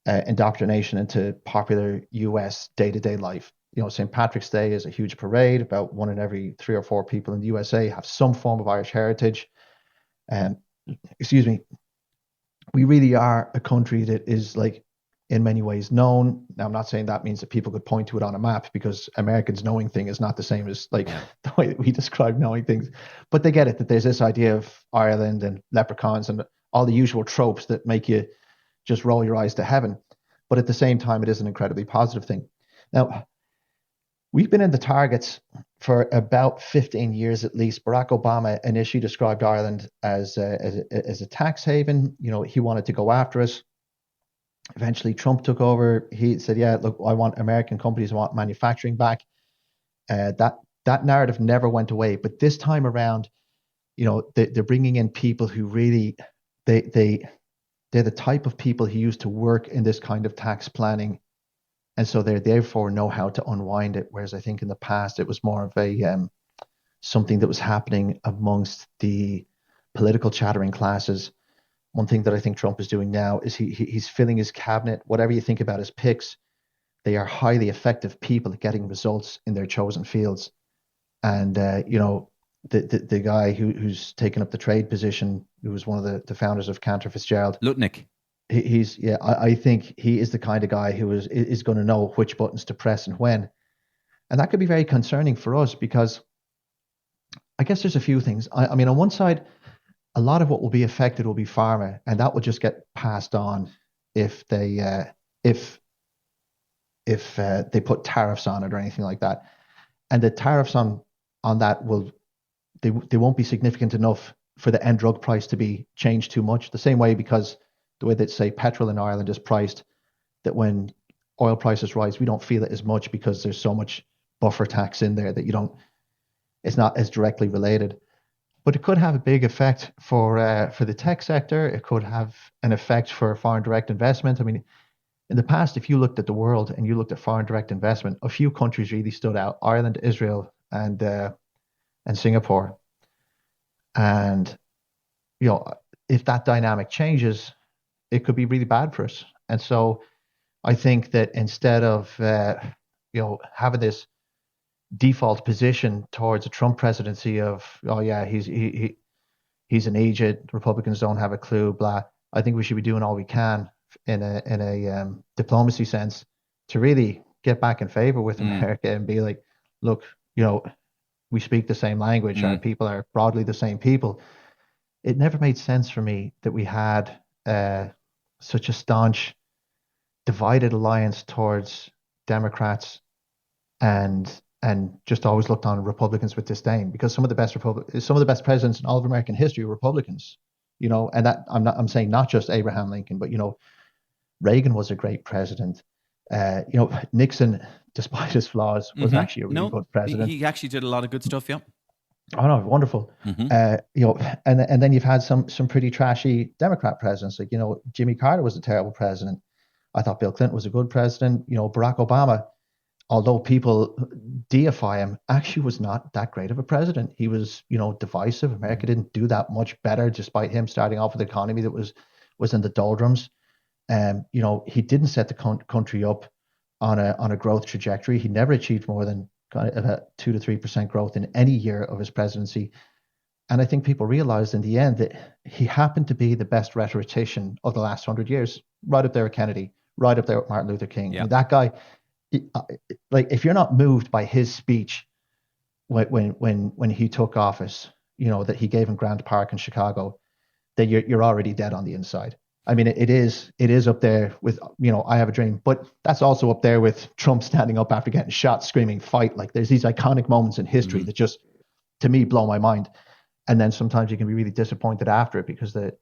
indoctrination into popular US day-to-day life. St. Patrick's Day is a huge parade. About 1 in every 3 or 4 people in the USA have some form of Irish heritage. We really are a country that is, like, in many ways known. Now, I'm not saying that means that people could point to it on a map, because Americans knowing thing is not the same as, like, the way that we describe knowing things. But they get it, that there's this idea of Ireland and leprechauns and all the usual tropes that make you just roll your eyes to heaven. But at the same time, it is an incredibly positive thing. Now, we've been in the targets for about 15 years at least. Barack Obama initially described Ireland as a tax haven. He wanted to go after us. Eventually, Trump took over. He said, yeah, look, I want American companies, I want manufacturing back. That narrative never went away. But this time around, they're bringing in people who really, they're the type of people who used to work in this kind of tax planning. And so they therefore know how to unwind it. Whereas I think in the past, it was more of a something that was happening amongst the political chattering classes. One thing that I think Trump is doing now is he's filling his cabinet. Whatever you think about his picks, they are highly effective people at getting results in their chosen fields. And, the guy who's taken up the trade position, who was one of the founders of Cantor Fitzgerald. Lutnick. I think he is the kind of guy who is going to know which buttons to press and when. And that could be very concerning for us, because I guess there's a few things. I mean, on one side, a lot of what will be affected will be pharma, and that will just get passed on if they put tariffs on it or anything like that. And the tariffs on that they won't be significant enough for the end drug price to be changed too much. The same way, because the way that, say, petrol in Ireland is priced, that when oil prices rise, we don't feel it as much because there's so much buffer tax in there that it's not as directly related. But it could have a big effect for the tech sector. It could have an effect for foreign direct investment. I mean, in the past, if you looked at the world and you looked at foreign direct investment, a few countries really stood out: Ireland, Israel, and Singapore. And if that dynamic changes, it could be really bad for us. And so I think that instead of having this default position towards a Trump presidency of, oh yeah, he's an idiot, Republicans don't have a clue, blah, I think we should be doing all we can in a diplomacy sense to really get back in favor with America and be like, look, we speak the same language, our people are broadly the same people. It never made sense for me that we had such a staunch divided alliance towards Democrats and just always looked on Republicans with disdain, because some of the best presidents in all of American history were Republicans, and that I'm saying not just Abraham Lincoln, but Reagan was a great president. Nixon, despite his flaws, was actually a really good president. He actually did a lot of good stuff. Yeah. Oh no, wonderful. And then you've had some pretty trashy Democrat presidents, like Jimmy Carter was a terrible president. I thought Bill Clinton was a good president. Barack Obama, although people deify him, actually was not that great of a president. He was, divisive. America didn't do that much better, despite him starting off with an economy that was in the doldrums. He didn't set the country up on a growth trajectory. He never achieved more than kind of about 2 to 3% growth in any year of his presidency. And I think people realized in the end that he happened to be the best rhetorician of the last 100 years, right up there with Kennedy, right up there with Martin Luther King. Yeah. I mean, that guy, like, if you're not moved by his speech when he took office, that he gave in Grant Park in Chicago, then you're already dead on the inside. I mean, it is up there with, I Have a Dream, but that's also up there with Trump standing up after getting shot, screaming, fight. Like, there's these iconic moments in history that just, to me, blow my mind. And then sometimes you can be really disappointed after it because the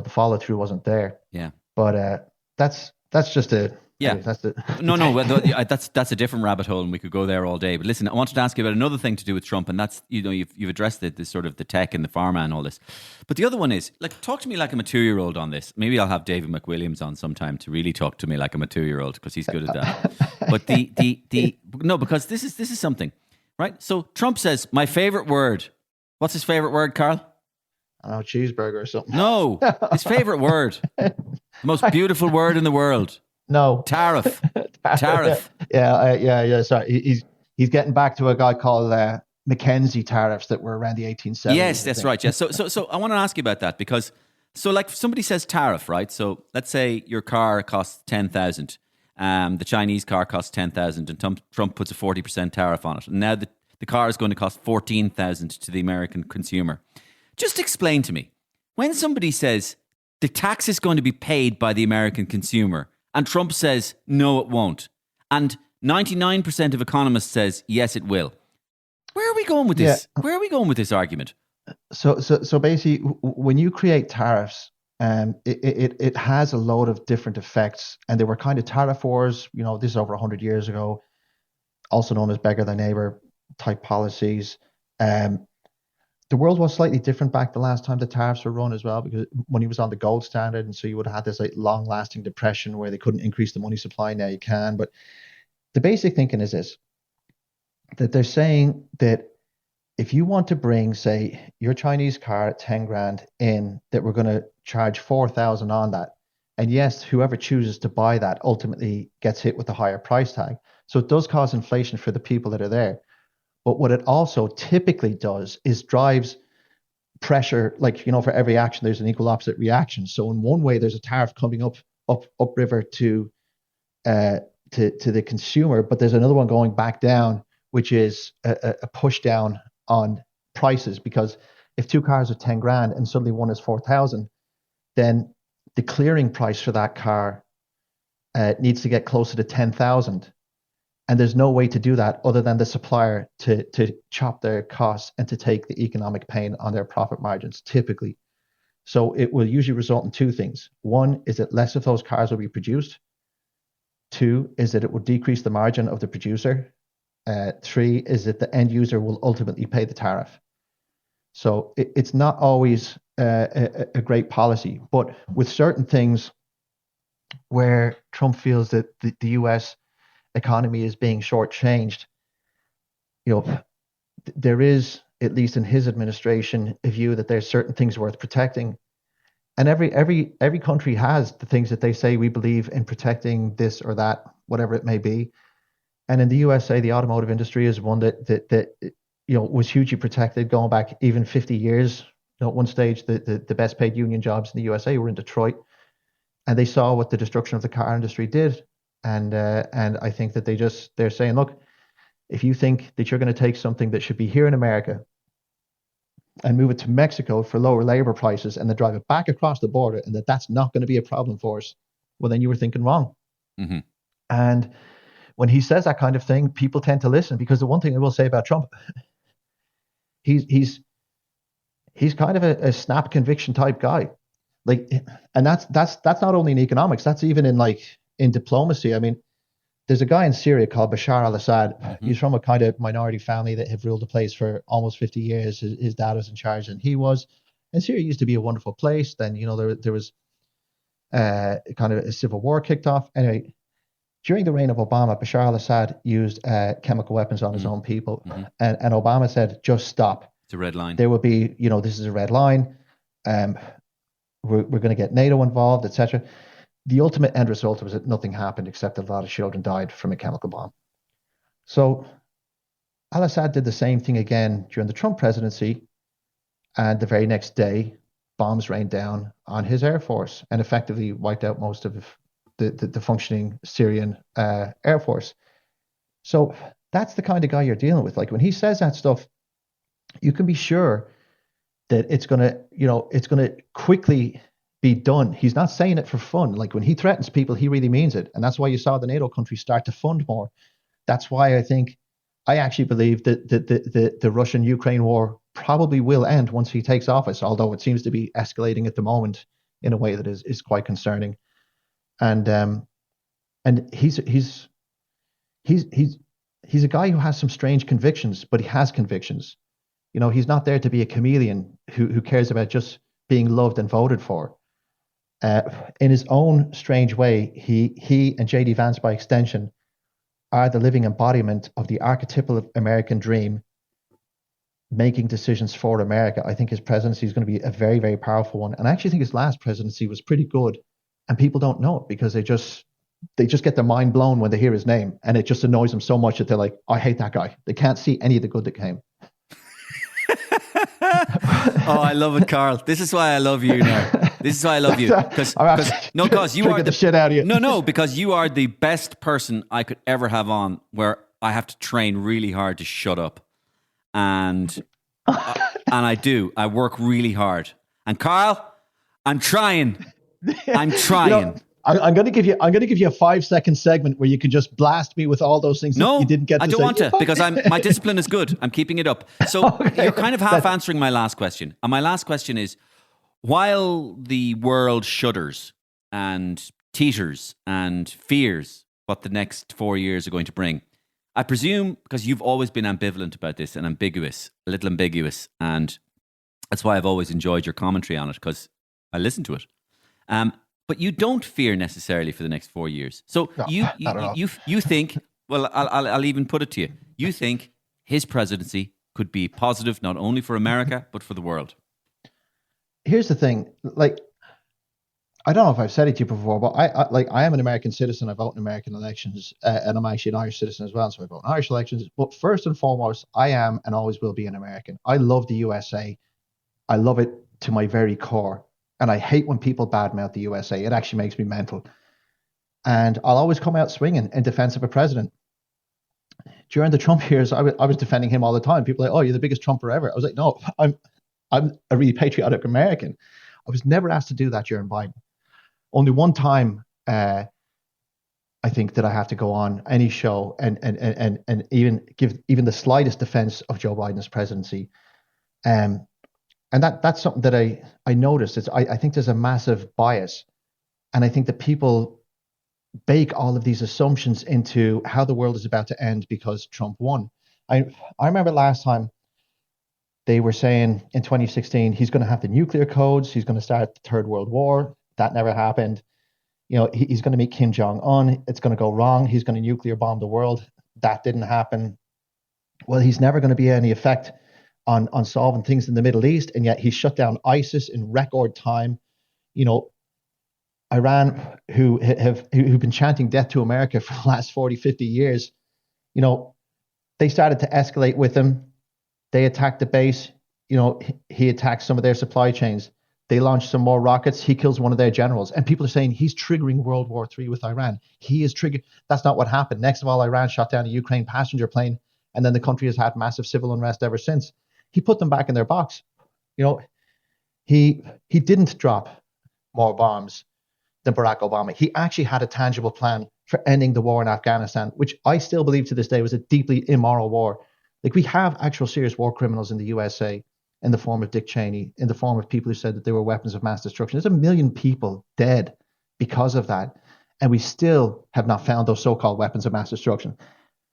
follow through wasn't there. Yeah. But that's just a, yeah. That's the that's a different rabbit hole, and we could go there all day. But listen, I wanted to ask you about another thing to do with Trump, and that's, you've addressed this sort of the tech and the pharma and all this. But the other one is, like, talk to me like I'm a 2-year-old on this. Maybe I'll have David McWilliams on sometime to really talk to me like I'm a 2-year-old, because he's good at that. But no, because this is something, right? So Trump says, my favorite word. What's his favorite word, Karl? I don't know, cheeseburger or something. No, his favorite word. The most beautiful word in the world. No. Tariff. Tariff. Yeah. Sorry. He's getting back to a guy called Mackenzie tariffs that were around the 1870s. Yes, that's right. Yeah. So I want to ask you about that, because, so like, somebody says tariff, right? So let's say your car costs 10,000. The Chinese car costs 10,000, and Trump puts a 40% tariff on it. And now the car is going to cost 14,000 to the American consumer. Just explain to me, when somebody says the tax is going to be paid by the American consumer, and Trump says, no, it won't, and 99% of economists says, yes, it will. Where are we going with this? Yeah. Where are we going with this argument? So basically, when you create tariffs, it has a load of different effects, and they were kind of tariff wars. This is over 100 years ago, also known as beggar thy neighbor type policies. The world was slightly different back the last time the tariffs were run as well, because money was on the gold standard, and so you would have had this like long-lasting depression where they couldn't increase the money supply. Now you can. But the basic thinking is this, that they're saying that if you want to bring, say, your Chinese car at 10 grand in, that we're going to charge 4,000 on that. And yes, whoever chooses to buy that ultimately gets hit with a higher price tag. So it does cause inflation for the people that are there. But what it also typically does is drives pressure, like, for every action, there's an equal opposite reaction. So in one way, there's a tariff coming upriver to the consumer, but there's another one going back down, which is a push down on prices. Because if two cars are 10 grand and suddenly one is 4,000, then the clearing price for that car needs to get closer to 10,000. And there's no way to do that other than the supplier to chop their costs and to take the economic pain on their profit margins, typically. So it will usually result in two things. One is that less of those cars will be produced. Two is that it will decrease the margin of the producer. Three is that the end user will ultimately pay the tariff. So it's not always a great policy. But with certain things where Trump feels that the US economy is being shortchanged, there is, at least in his administration, a view that there's certain things worth protecting. And every country has the things that they say, we believe in protecting this or that, whatever it may be. And in the USA, the automotive industry is one that was hugely protected going back even 50 years. At one stage, the best paid union jobs in the USA were in Detroit, and they saw what the destruction of the car industry did. And I think that they're saying, look, if you think that you're going to take something that should be here in America and move it to Mexico for lower labor prices and then drive it back across the border, and that's not going to be a problem for us, well, then you were thinking wrong. Mm-hmm. And when he says that kind of thing, people tend to listen, because the one thing I will say about Trump, he's kind of a snap conviction type guy. Like, and that's not only in economics, that's even in diplomacy. I mean, there's a guy in Syria called Bashar al-Assad. Mm-hmm. He's from a kind of minority family that have ruled the place for almost 50 years. His dad was in charge and he was. And Syria used to be a wonderful place. Then, there was kind of a civil war kicked off. Anyway, during the reign of Obama, Bashar al-Assad used chemical weapons on his own people. Mm-hmm. And Obama said, just stop. It's a red line. There will be, this is a red line. We're going to get NATO involved, etc. The ultimate end result was that nothing happened except that a lot of children died from a chemical bomb. So al-Assad did the same thing again during the Trump presidency. And the very next day, bombs rained down on his air force and effectively wiped out most of the functioning Syrian air force. So that's the kind of guy you're dealing with. Like when he says that stuff, you can be sure that it's gonna quickly be done. He's not saying it for fun. Like when he threatens people, he really means it. And that's why you saw the NATO countries start to fund more. That's why I actually believe that the Russian-Ukraine war probably will end once he takes office, although it seems to be escalating at the moment in a way that is quite concerning. And he's a guy who has some strange convictions, but he has convictions. You know, he's not there to be a chameleon who cares about just being loved and voted for. In his own strange way, he and J.D. Vance, by extension, are the living embodiment of the archetypal American dream, making decisions for America. I think his presidency is going to be a very, very powerful one. And I actually think his last presidency was pretty good. And people don't know it because they just get their mind blown when they hear his name. And it just annoys them so much that they're like, I hate that guy. They can't see any of the good that came. Oh, I love it, Karl. This is why I love you now. This is why I love you. Because you are the shit out of you. No, because you are the best person I could ever have on where I have to train really hard to shut up. And I do. I work really hard. And Karl, I'm trying. I'm trying. You know, I'm going to give you a 5-second segment where you can just blast me with all those things that you didn't get to I don't want to because my discipline is good. I'm keeping it up. So you're kind of half answering my last question. And my last question is, while the world shudders and teeters and fears what the next 4 years are going to bring, I presume, because you've always been ambivalent about this and ambiguous, a little ambiguous, and that's why I've always enjoyed your commentary on it, because I listen to it. But you don't fear necessarily for the next 4 years. So you think, well, I'll even put it to you. You think his presidency could be positive not only for America, but for the world. Here's the thing. Like, I don't know if I've said it to you before, but I am an American citizen. I vote in American elections, and I'm actually an Irish citizen as well, so I vote in Irish elections. But first and foremost, I am and always will be an American. I love the USA. I love it to my very core. And I hate when people badmouth the USA. It actually makes me mental. And I'll always come out swinging in defense of a president. During the Trump years, I was defending him all the time. People were like, oh, you're the biggest Trumper ever. I was like, no, I'm a really patriotic American. I was never asked to do that during Biden. Only one time, I think, that I have to go on any show and even give even the slightest defense of Joe Biden's presidency. And that's something that I noticed. I think there's a massive bias. And I think that people bake all of these assumptions into how the world is about to end because Trump won. I remember last time they were saying in 2016, he's going to have the nuclear codes. He's going to start the Third World War. That never happened. You know, he's going to meet Kim Jong-un. It's going to go wrong. He's going to nuclear bomb the world. That didn't happen. Well, he's never going to be any effect on solving things in the Middle East, and yet he shut down ISIS in record time. You know, Iran, who've been chanting death to America for the last 40, 50 years, you know, they started to escalate with him. They attacked the base. You know, he attacked some of their supply chains. They launched some more rockets. He kills one of their generals. And people are saying he's triggering World War III with Iran. He is triggered. That's not what happened. Next of all, Iran shot down a Ukraine passenger plane, and then the country has had massive civil unrest ever since. He put them back in their box. You know, he didn't drop more bombs than Barack Obama. He actually had a tangible plan for ending the war in Afghanistan, which I still believe to this day was a deeply immoral war. Like, we have actual serious war criminals in the USA in the form of Dick Cheney, in the form of people who said that they were weapons of mass destruction. There's 1 million people dead because of that. And we still have not found those so-called weapons of mass destruction.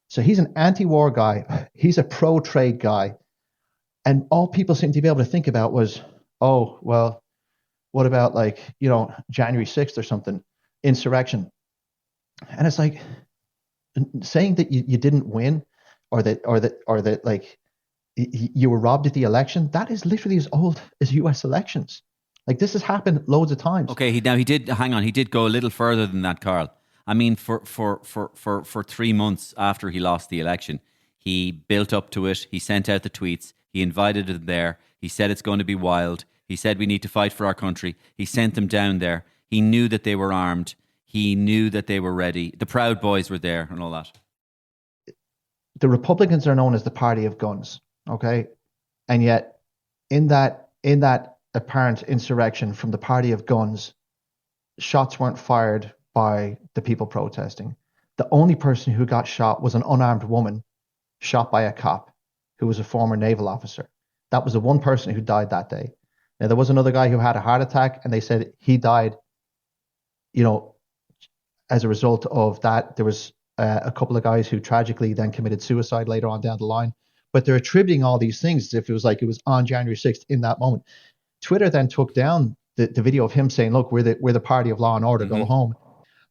So he's an anti-war guy. He's a pro-trade guy. And all people seem to be able to think about was, oh, well, what about, like, you know, January 6th or something, insurrection. And it's like saying that you didn't win or that like you were robbed at the election. That is literally as old as US elections. Like, this has happened loads of times. Okay, he did go a little further than that, Karl. I mean, for 3 months after he lost the election, he built up to it. He sent out the tweets. He invited them there. He said it's going to be wild. He said we need to fight for our country. He sent them down there. He knew that they were armed. He knew that they were ready. The Proud Boys were there and all that. The Republicans are known as the party of guns, okay? And yet, in that apparent insurrection from the party of guns, shots weren't fired by the people protesting. The only person who got shot was an unarmed woman shot by a cop who was a former naval officer. That was the one person who died that day. Now, there was another guy who had a heart attack, and they said he died, as a result of that. There was a couple of guys who tragically then committed suicide later on down the line. But they're attributing all these things as if it was like it was on January 6th in that moment. Twitter then took down the video of him saying, look, we're the party of law and order, go home.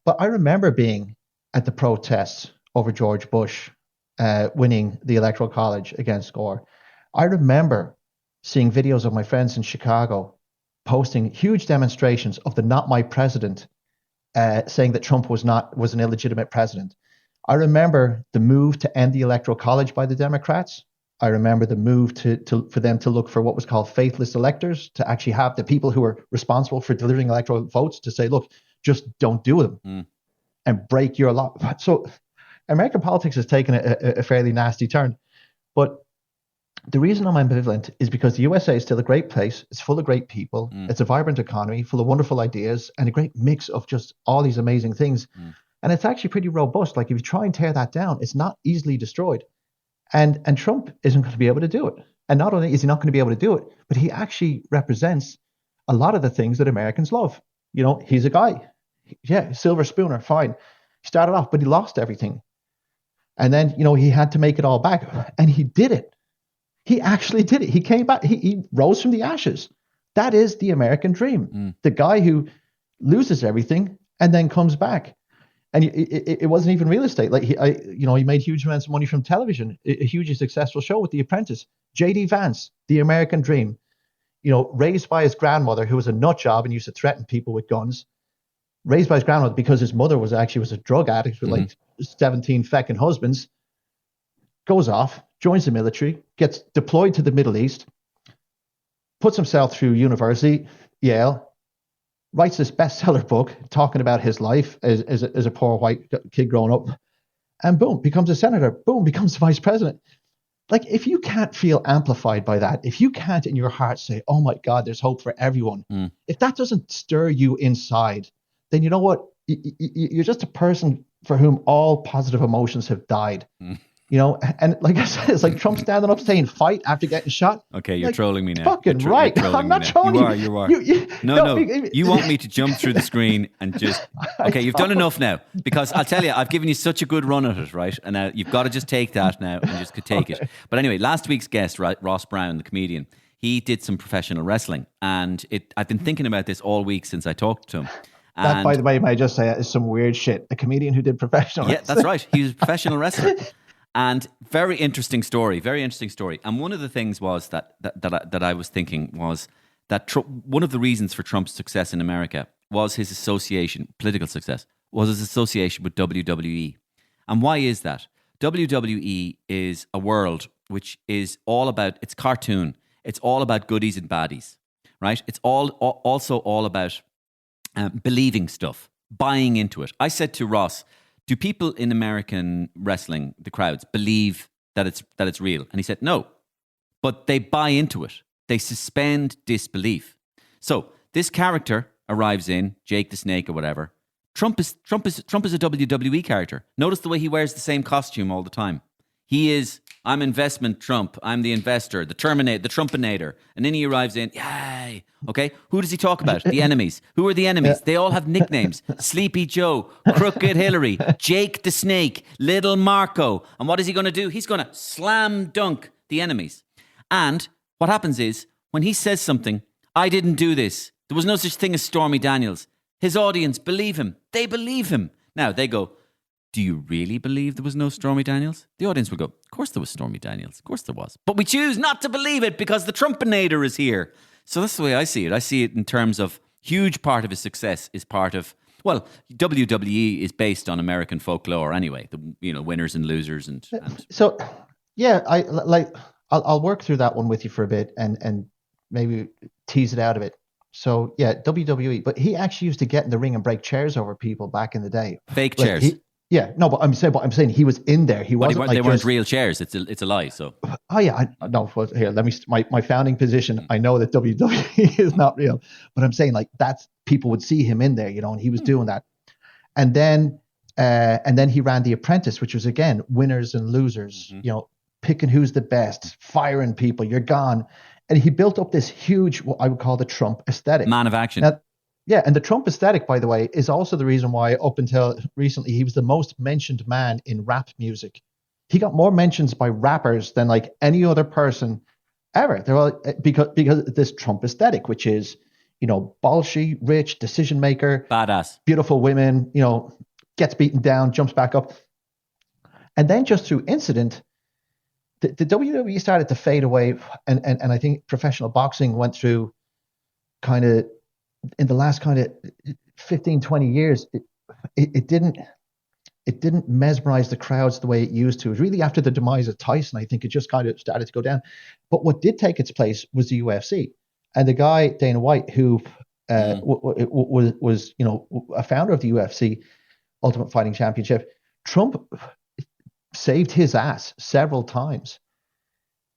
But I remember being at the protests over George Bush winning the Electoral College against Gore. I remember seeing videos of my friends in Chicago posting huge demonstrations of the Not My President, saying that Trump was an illegitimate president. I remember the move to end the Electoral College by the Democrats. I remember the move for them to look for what was called faithless electors, to actually have the people who were responsible for delivering electoral votes to say, look, just don't do them and break your law. So American politics has taken a fairly nasty turn. But the reason I'm ambivalent is because the USA is still a great place. It's full of great people. It's a vibrant economy, full of wonderful ideas, and a great mix of just all these amazing things. And it's actually pretty robust. Like if you try and tear that down, it's not easily destroyed. And Trump isn't going to be able to do it. And not only is he not going to be able to do it, but he actually represents a lot of the things that Americans love. He's a guy. Yeah, silver spooner, fine. He started off, but he lost everything. And then, he had to make it all back. And he did it. He actually did it. He came back. He rose from the ashes. That is the American dream. The guy who loses everything and then comes back. And it wasn't even real estate. Like he made huge amounts of money from television, a hugely successful show with The Apprentice. J.D. Vance, the American dream, raised by his grandmother, who was a nut job and used to threaten people with guns. Raised by his grandmother because his mother was a drug addict with like 17 feckin' husbands. Goes off, joins the military, gets deployed to the Middle East, puts himself through university, Yale, writes this bestseller book talking about his life as a poor white kid growing up, and boom, becomes a senator, boom, becomes the vice president. Like, if you can't feel amplified by that, if you can't in your heart say, oh my God, there's hope for everyone, if that doesn't stir you inside, then you know what? You're just a person for whom all positive emotions have died. And like I said, it's like Trump standing up saying fight after getting shot. Okay, you're trolling me now. Fucking right. I'm not trolling you. You are. No. You want me to jump through the screen and just... Okay, you've done enough now. Because I'll tell you, I've given you such a good run at it, right? And now you've got to just take that now and just take it. But anyway, last week's guest, right, Ross Brown, the comedian, he did some professional wrestling. And I've been thinking about this all week since I talked to him. That, by the way, may I just say, is some weird shit. A comedian who did professional wrestling. Yeah, that's right. He was a professional wrestler. And very interesting story. And one of the things was that I was thinking was that one of the reasons for Trump's success in America was his association, political success, was his association with WWE. And why is that? WWE is a world which is all about, it's cartoon. It's all about goodies and baddies, right? It's also all about believing stuff, buying into it. I said to Ross, do people in American wrestling, the crowds, believe that it's real? And he said, no, but they buy into it. They suspend disbelief. So this character arrives in, Jake the Snake or whatever. Trump is a WWE character. Notice the way he wears the same costume all the time. He is, I'm investment Trump. I'm the investor, the Terminator, the Trumpinator. And then he arrives in, yay. Okay, who does he talk about? The enemies. Who are the enemies? They all have nicknames. Sleepy Joe, Crooked Hillary, Jake the Snake, Little Marco. And what is he going to do? He's going to slam dunk the enemies. And what happens is, when he says something, I didn't do this. There was no such thing as Stormy Daniels. His audience believe him. They believe him. Now, they go, do you really believe there was no Stormy Daniels? The audience will go, of course there was Stormy Daniels. Of course there was. But we choose not to believe it because the Trumpinator is here. So that's the way I see it. I see it in terms of huge part of his success is part of, well, WWE is based on American folklore anyway. The winners and losers and So, yeah, I'll work through that one with you for a bit and maybe tease it out a bit. So yeah, WWE. But he actually used to get in the ring and break chairs over people back in the day. Fake chairs. But I'm saying he was in there. He wasn't. They weren't real chairs. It's a lie. So. Oh yeah, here. Let me. My founding position. I know that WWE is not real, but I'm saying like that's people would see him in there, and he was doing that, and then he ran The Apprentice, which was again winners and losers. Picking who's the best, firing people. You're gone, and he built up this huge, what I would call the Trump aesthetic. Man of action. Now, yeah, and the Trump aesthetic, by the way, is also the reason why up until recently he was the most mentioned man in rap music. He got more mentions by rappers than like any other person ever. They're all because of this Trump aesthetic, which is, bolshy, rich, decision maker, badass, beautiful women, gets beaten down, jumps back up. And then just through incident, the WWE started to fade away, and I think professional boxing went through kind of in the last kind of 15, 20 years, it didn't mesmerize the crowds the way it used to. It was really after the demise of Tyson, I think it just kind of started to go down. But what did take its place was the UFC. And the guy, Dana White, who was a founder of the UFC, Ultimate Fighting Championship, Trump saved his ass several times.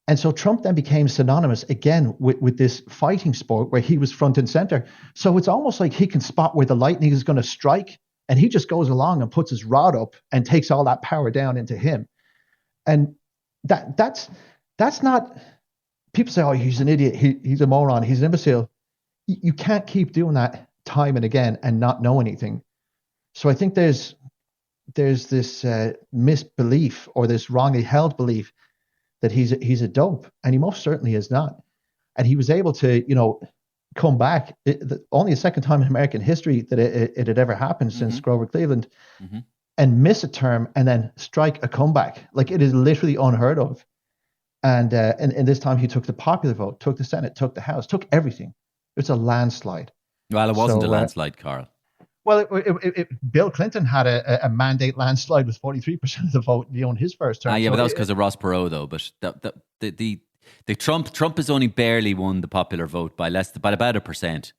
And so Trump then became synonymous again with this fighting sport where he was front and center. So it's almost like he can spot where the lightning is going to strike, and he just goes along and puts his rod up and takes all that power down into him. And that's not, people say, oh, he's an idiot, he's a moron, he's an imbecile. You can't keep doing that time and again and not know anything. So I think there's this misbelief, or this wrongly held belief, that he's a dope, and he most certainly is not. And he was able to, come back. Only a second time in American history that it had ever happened since Grover Cleveland, and miss a term and then strike a comeback. Like, it is literally unheard of. And this time he took the popular vote, took the Senate, took the House, took everything. It's a landslide. Well, it wasn't a landslide, Karl. Well, Bill Clinton had a mandate landslide with 43% of the vote in his first term. Yeah, but that was because of Ross Perot, though. But the Trump has only barely won the popular vote by about 1%.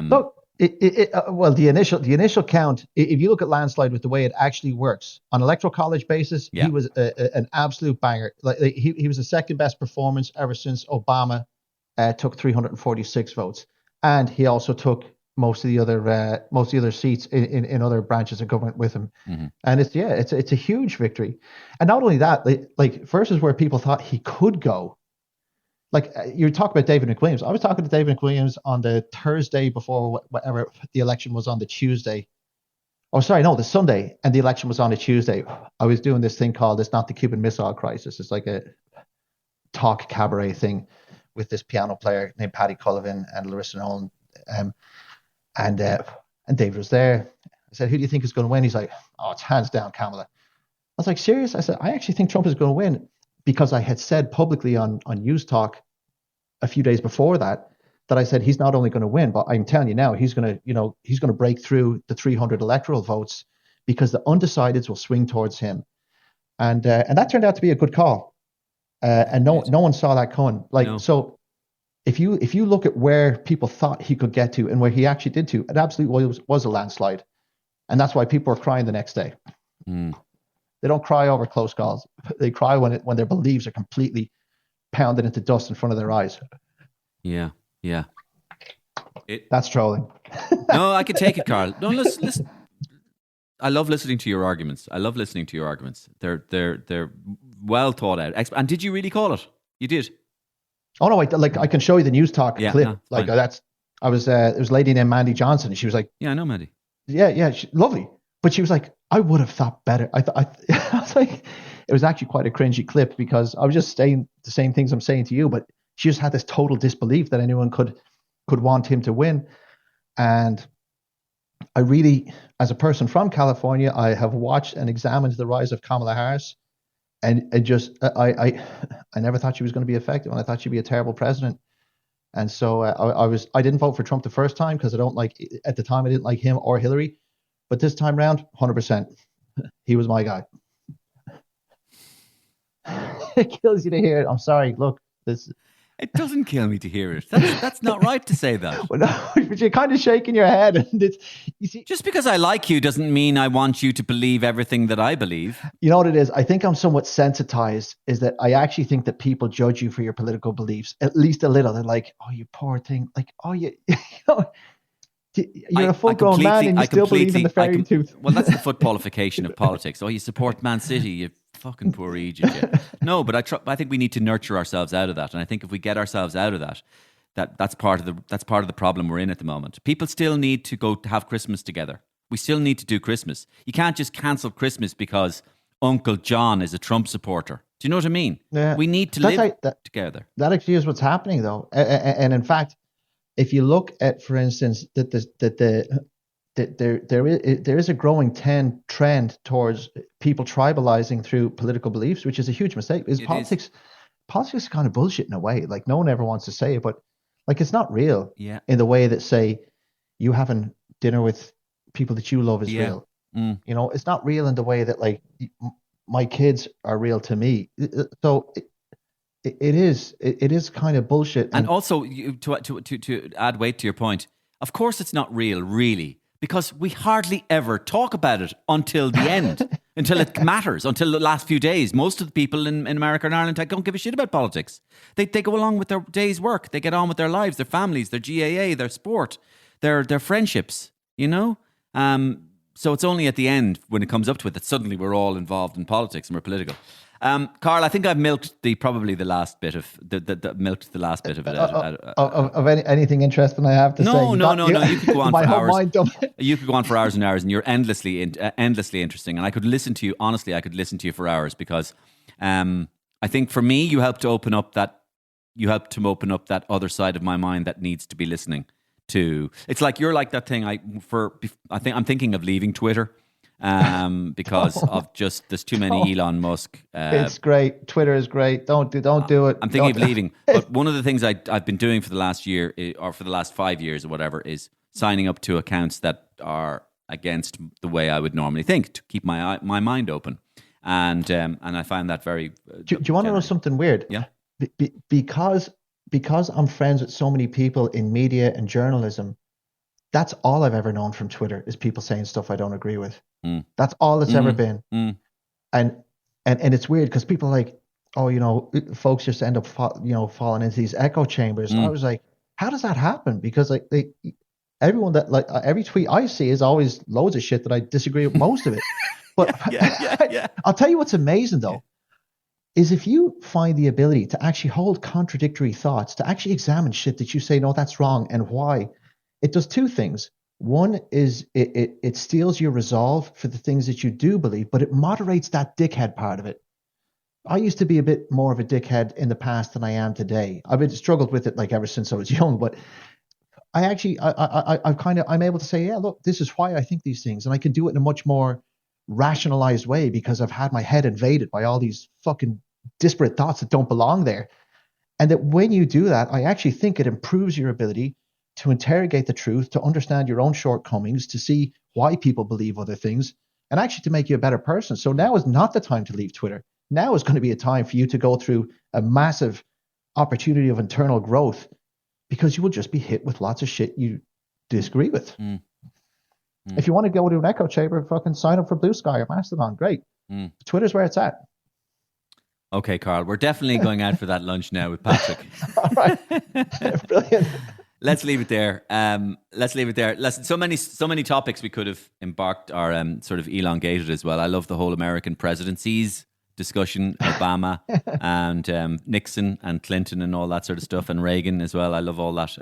Look, the initial count, if you look at landslide with the way it actually works on electoral college basis, he was an absolute banger. Like he was the second best performance ever since Obama took 346 votes, and he also took most of the other seats in other branches of government with him. And it's a huge victory. And not only that, like versus where people thought he could go. Like you talk about David McWilliams. I was talking to David McWilliams on the Thursday before whatever the election was on the Tuesday. Oh, sorry, no, the Sunday, and the election was on a Tuesday. I was doing this thing called "It's Not the Cuban Missile Crisis." It's like a talk cabaret thing with this piano player named Paddy Cullivan and Larissa Nolan. And David was there. I said, who do you think is going to win? He's like, oh, it's hands down Kamala. I was like, serious? I said, I actually think Trump is going to win, because I had said publicly on News Talk a few days before that I said he's not only going to win, but I'm telling you now, he's going to break through the 300 electoral votes, because the undecideds will swing towards him. And that turned out to be a good call. And no one saw that coming. So if you look at where people thought he could get to and where he actually did to, it absolutely was a landslide. And that's why people are crying the next day. They don't cry over close calls. They cry when their beliefs are completely pounded into dust in front of their eyes. Yeah. That's trolling. No, I could take it, Karl. No, listen. I love listening to your arguments. They're well thought out. And did you really call it? You did. Oh no! I can show you the News Talk clip. No, there was a lady named Mandy Johnson, and she was like, "Yeah, I know Mandy. Yeah, lovely." But she was like, "I would have thought better." I was like, it was actually quite a cringy clip, because I was just saying the same things I'm saying to you, but she just had this total disbelief that anyone could want him to win. And I really, as a person from California, I have watched and examined the rise of Kamala Harris. And I never thought she was going to be effective, and I thought she'd be a terrible president. And so I didn't vote for Trump the first time, because at the time I didn't like him or Hillary, but this time round, 100%, he was my guy. It kills you to hear it. I'm sorry. Look, this. It doesn't kill me to hear it. That's not right to say that. Well, no, but you're kind of shaking your head. And you see, just because I like you doesn't mean I want you to believe everything that I believe. You know what it is? I think I'm somewhat sensitized, is that I actually think that people judge you for your political beliefs, at least a little. They're like, oh, you poor thing. Like, oh, you're a full-grown man and you still believe in the fairy tooth. Well, that's the footballification of politics. Oh, you support Man City, you fucking poor Egypt. Yeah. No, but I think we need to nurture ourselves out of that. And I think if we get ourselves out of that's part of the problem we're in at the moment. People still need to go to have Christmas together. We still need to do Christmas. You can't just cancel Christmas because Uncle John is a Trump supporter. Do you know what I mean? Yeah. We need to live together. That actually is what's happening, though. And in fact, if you look at, for instance, there is a growing trend towards people tribalizing through political beliefs, which is a huge mistake. Politics is kind of bullshit in a way. Like, no one ever wants to say it, but like, it's not real in the way that, say, you having dinner with people that you love is real. You know, it's not real in the way that, like, my kids are real to me. So it is kind of bullshit. And also, to add weight to your point, of course it's not real, really, because we hardly ever talk about it until the end, until it matters, until the last few days. Most of the people in America and Ireland don't give a shit about politics. They go along with their day's work. They get on with their lives, their families, their GAA, their sport, their friendships, you know? So it's only at the end, when it comes up to it, that suddenly we're all involved in politics and we're political. Carl, I think I've milked probably the last bit of it of anything interesting I have to say. No. You could go on for hours. You could go on for hours and hours, and you're endlessly interesting. And I could listen to you. Honestly, I could listen to you for hours because I think for me, you helped to open up that other side of my mind that needs to be listening to. It's like you're like that thing. I'm thinking of leaving Twitter. Because of just there's too many Elon Musk. It's great. Twitter is great. Don't do it. I'm thinking of leaving. But one of the things I've been doing for the last year, or for the last 5 years or whatever, is signing up to accounts that are against the way I would normally think, to keep my mind open. And I find that very. Do you want to know something weird? Yeah. Because I'm friends with so many people in media and journalism. That's all I've ever known from Twitter, is people saying stuff I don't agree with. That's all it's ever been. And it's weird because people are like, oh, you know, folks just end up falling into these echo chambers. And I was like, how does that happen? Because like everyone that, like, every tweet I see is always loads of shit that I disagree with most of it. But yeah. I'll tell you what's amazing though, is if you find the ability to actually hold contradictory thoughts, to actually examine shit that you say, no, that's wrong, and why. It does two things. One is it steals your resolve for the things that you do believe, but it moderates that dickhead part of it. I used to be a bit more of a dickhead in the past than I am today. I've struggled with it like ever since I was young, but I'm able to say, yeah, look, this is why I think these things, and I can do it in a much more rationalized way because I've had my head invaded by all these fucking disparate thoughts that don't belong there. And that when you do that, I actually think it improves your ability to interrogate the truth, to understand your own shortcomings, to see why people believe other things, and actually to make you a better person. So now is not the time to leave Twitter. Now is going to be a time for you to go through a massive opportunity of internal growth, because you will just be hit with lots of shit you disagree with. If you want to go to an echo chamber, fucking sign up for Blue Sky or Mastodon. Great. Twitter's where it's at. Okay, Carl, we're definitely going out for that lunch now with Patrick. All right. Brilliant. Let's leave it there. Listen, so many topics we could have embarked or sort of elongated as well. I love the whole American presidencies discussion, Obama and Nixon and Clinton and all that sort of stuff, and Reagan as well. I love all that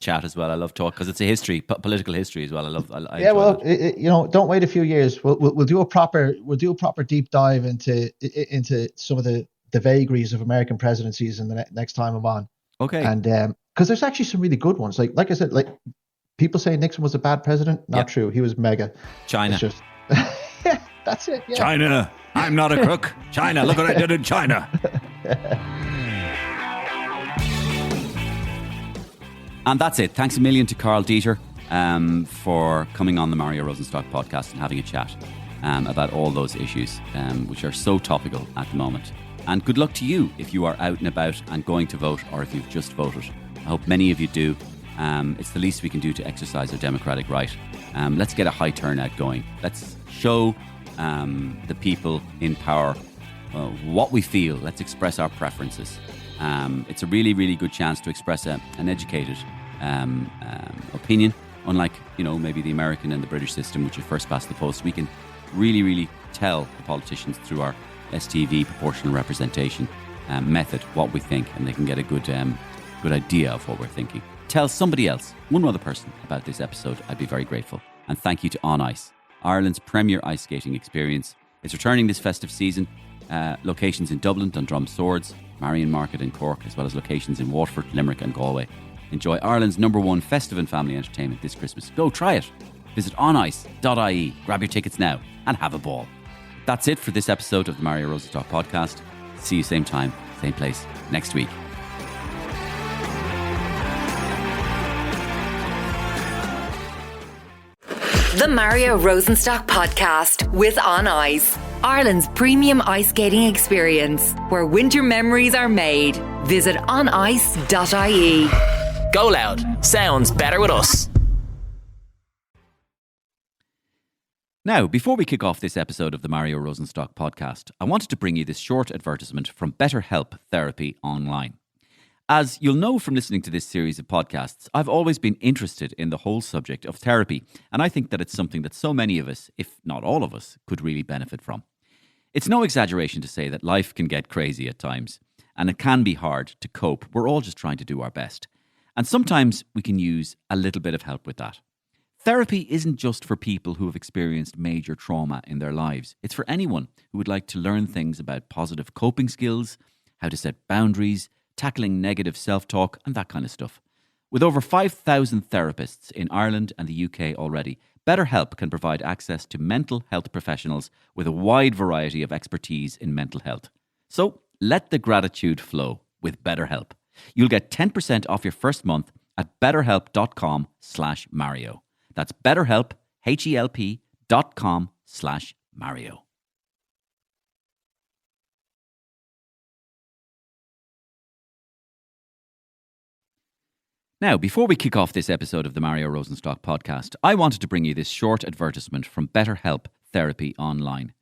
chat as well. I love talk because it's a history, political history as well. Don't wait a few years. We'll do a proper deep dive into some of the vagaries of American presidencies in the next time I'm on. Okay. And because there's actually some really good ones. Like I said, like people say Nixon was a bad president. Not true. He was mega. China. It's just that's it. Yeah. China. I'm not a crook. China. Look what I did in China. And that's it. Thanks a million to Karl Deeter for coming on the Mario Rosenstock podcast and having a chat about all those issues, which are so topical at the moment. And good luck to you if you are out and about and going to vote, or if you've just voted. I hope many of you do. It's the least we can do to exercise our democratic right. Let's get a high turnout going. Let's show the people in power what we feel. Let's express our preferences. It's a really, really good chance to express an educated opinion. Unlike, maybe the American and the British system, which is first past the post, we can really, really tell the politicians through our STV proportional representation method what we think, and they can get a good idea of what we're thinking. Tell somebody else, one other person, about this episode. I'd be very grateful. And thank you to On Ice, Ireland's premier ice skating experience. It's returning this festive season. Locations in Dublin, Dundrum Swords, Marion Market in Cork, as well as locations in Waterford, Limerick and Galway. Enjoy Ireland's #1 festive and family entertainment this Christmas. Go try it. Visit onice.ie, grab your tickets now and have a ball. That's it for this episode of the Mario Rosenstock Podcast. See you same time, same place next week. The Mario Rosenstock Podcast with On Ice, Ireland's premium ice skating experience, where winter memories are made. Visit onice.ie. GoLoud. Sounds better with us. Now, before we kick off this episode of the Mario Rosenstock Podcast, I wanted to bring you this short advertisement from BetterHelp Therapy Online. As you'll know from listening to this series of podcasts, I've always been interested in the whole subject of therapy, and I think that it's something that so many of us, if not all of us, could really benefit from. It's no exaggeration to say that life can get crazy at times, and it can be hard to cope. We're all just trying to do our best. And sometimes we can use a little bit of help with that. Therapy isn't just for people who have experienced major trauma in their lives. It's for anyone who would like to learn things about positive coping skills, how to set boundaries, tackling negative self-talk and that kind of stuff. With over 5,000 therapists in Ireland and the UK already, BetterHelp can provide access to mental health professionals with a wide variety of expertise in mental health. So let the gratitude flow with BetterHelp. You'll get 10% off your first month at betterhelp.com/Mario. That's BetterHelp, HELP.com/Mario. Now, before we kick off this episode of the Mario Rosenstock Podcast, I wanted to bring you this short advertisement from BetterHelp Therapy Online.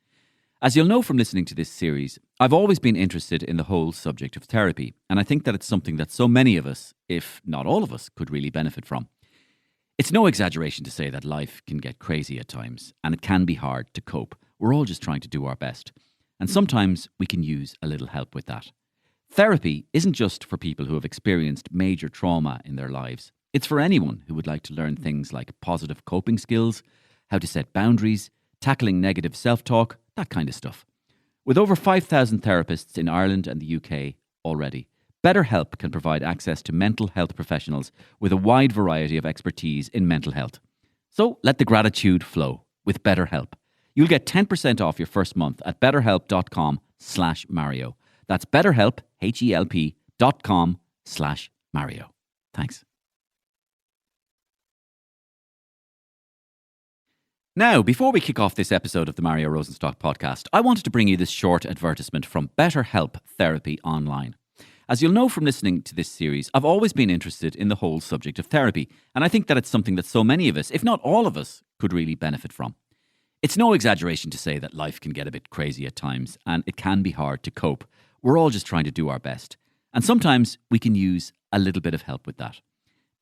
As you'll know from listening to this series, I've always been interested in the whole subject of therapy, and I think that it's something that so many of us, if not all of us, could really benefit from. It's no exaggeration to say that life can get crazy at times, and it can be hard to cope. We're all just trying to do our best, and sometimes we can use a little help with that. Therapy isn't just for people who have experienced major trauma in their lives. It's for anyone who would like to learn things like positive coping skills, how to set boundaries, tackling negative self-talk, that kind of stuff. With over 5,000 therapists in Ireland and the UK already, BetterHelp can provide access to mental health professionals with a wide variety of expertise in mental health. So let the gratitude flow with BetterHelp. You'll get 10% off your first month at betterhelp.com/Mario. That's BetterHelp, HELP.com/Mario. Thanks. Now, before we kick off this episode of the Mario Rosenstock Podcast, I wanted to bring you this short advertisement from BetterHelp Therapy Online. As you'll know from listening to this series, I've always been interested in the whole subject of therapy, and I think that it's something that so many of us, if not all of us, could really benefit from. It's no exaggeration to say that life can get a bit crazy at times, and it can be hard to cope. We're all just trying to do our best. And sometimes we can use a little bit of help with that.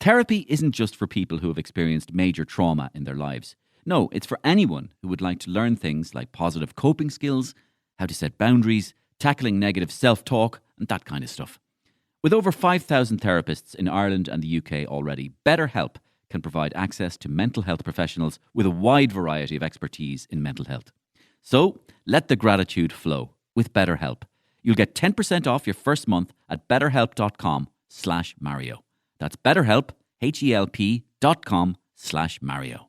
Therapy isn't just for people who have experienced major trauma in their lives. No, it's for anyone who would like to learn things like positive coping skills, how to set boundaries, tackling negative self-talk, and that kind of stuff. With over 5,000 therapists in Ireland and the UK already, BetterHelp can provide access to mental health professionals with a wide variety of expertise in mental health. So let the gratitude flow with BetterHelp. You'll get 10% off your first month at betterhelp.com/Mario. That's BetterHelp, HELP.com/Mario.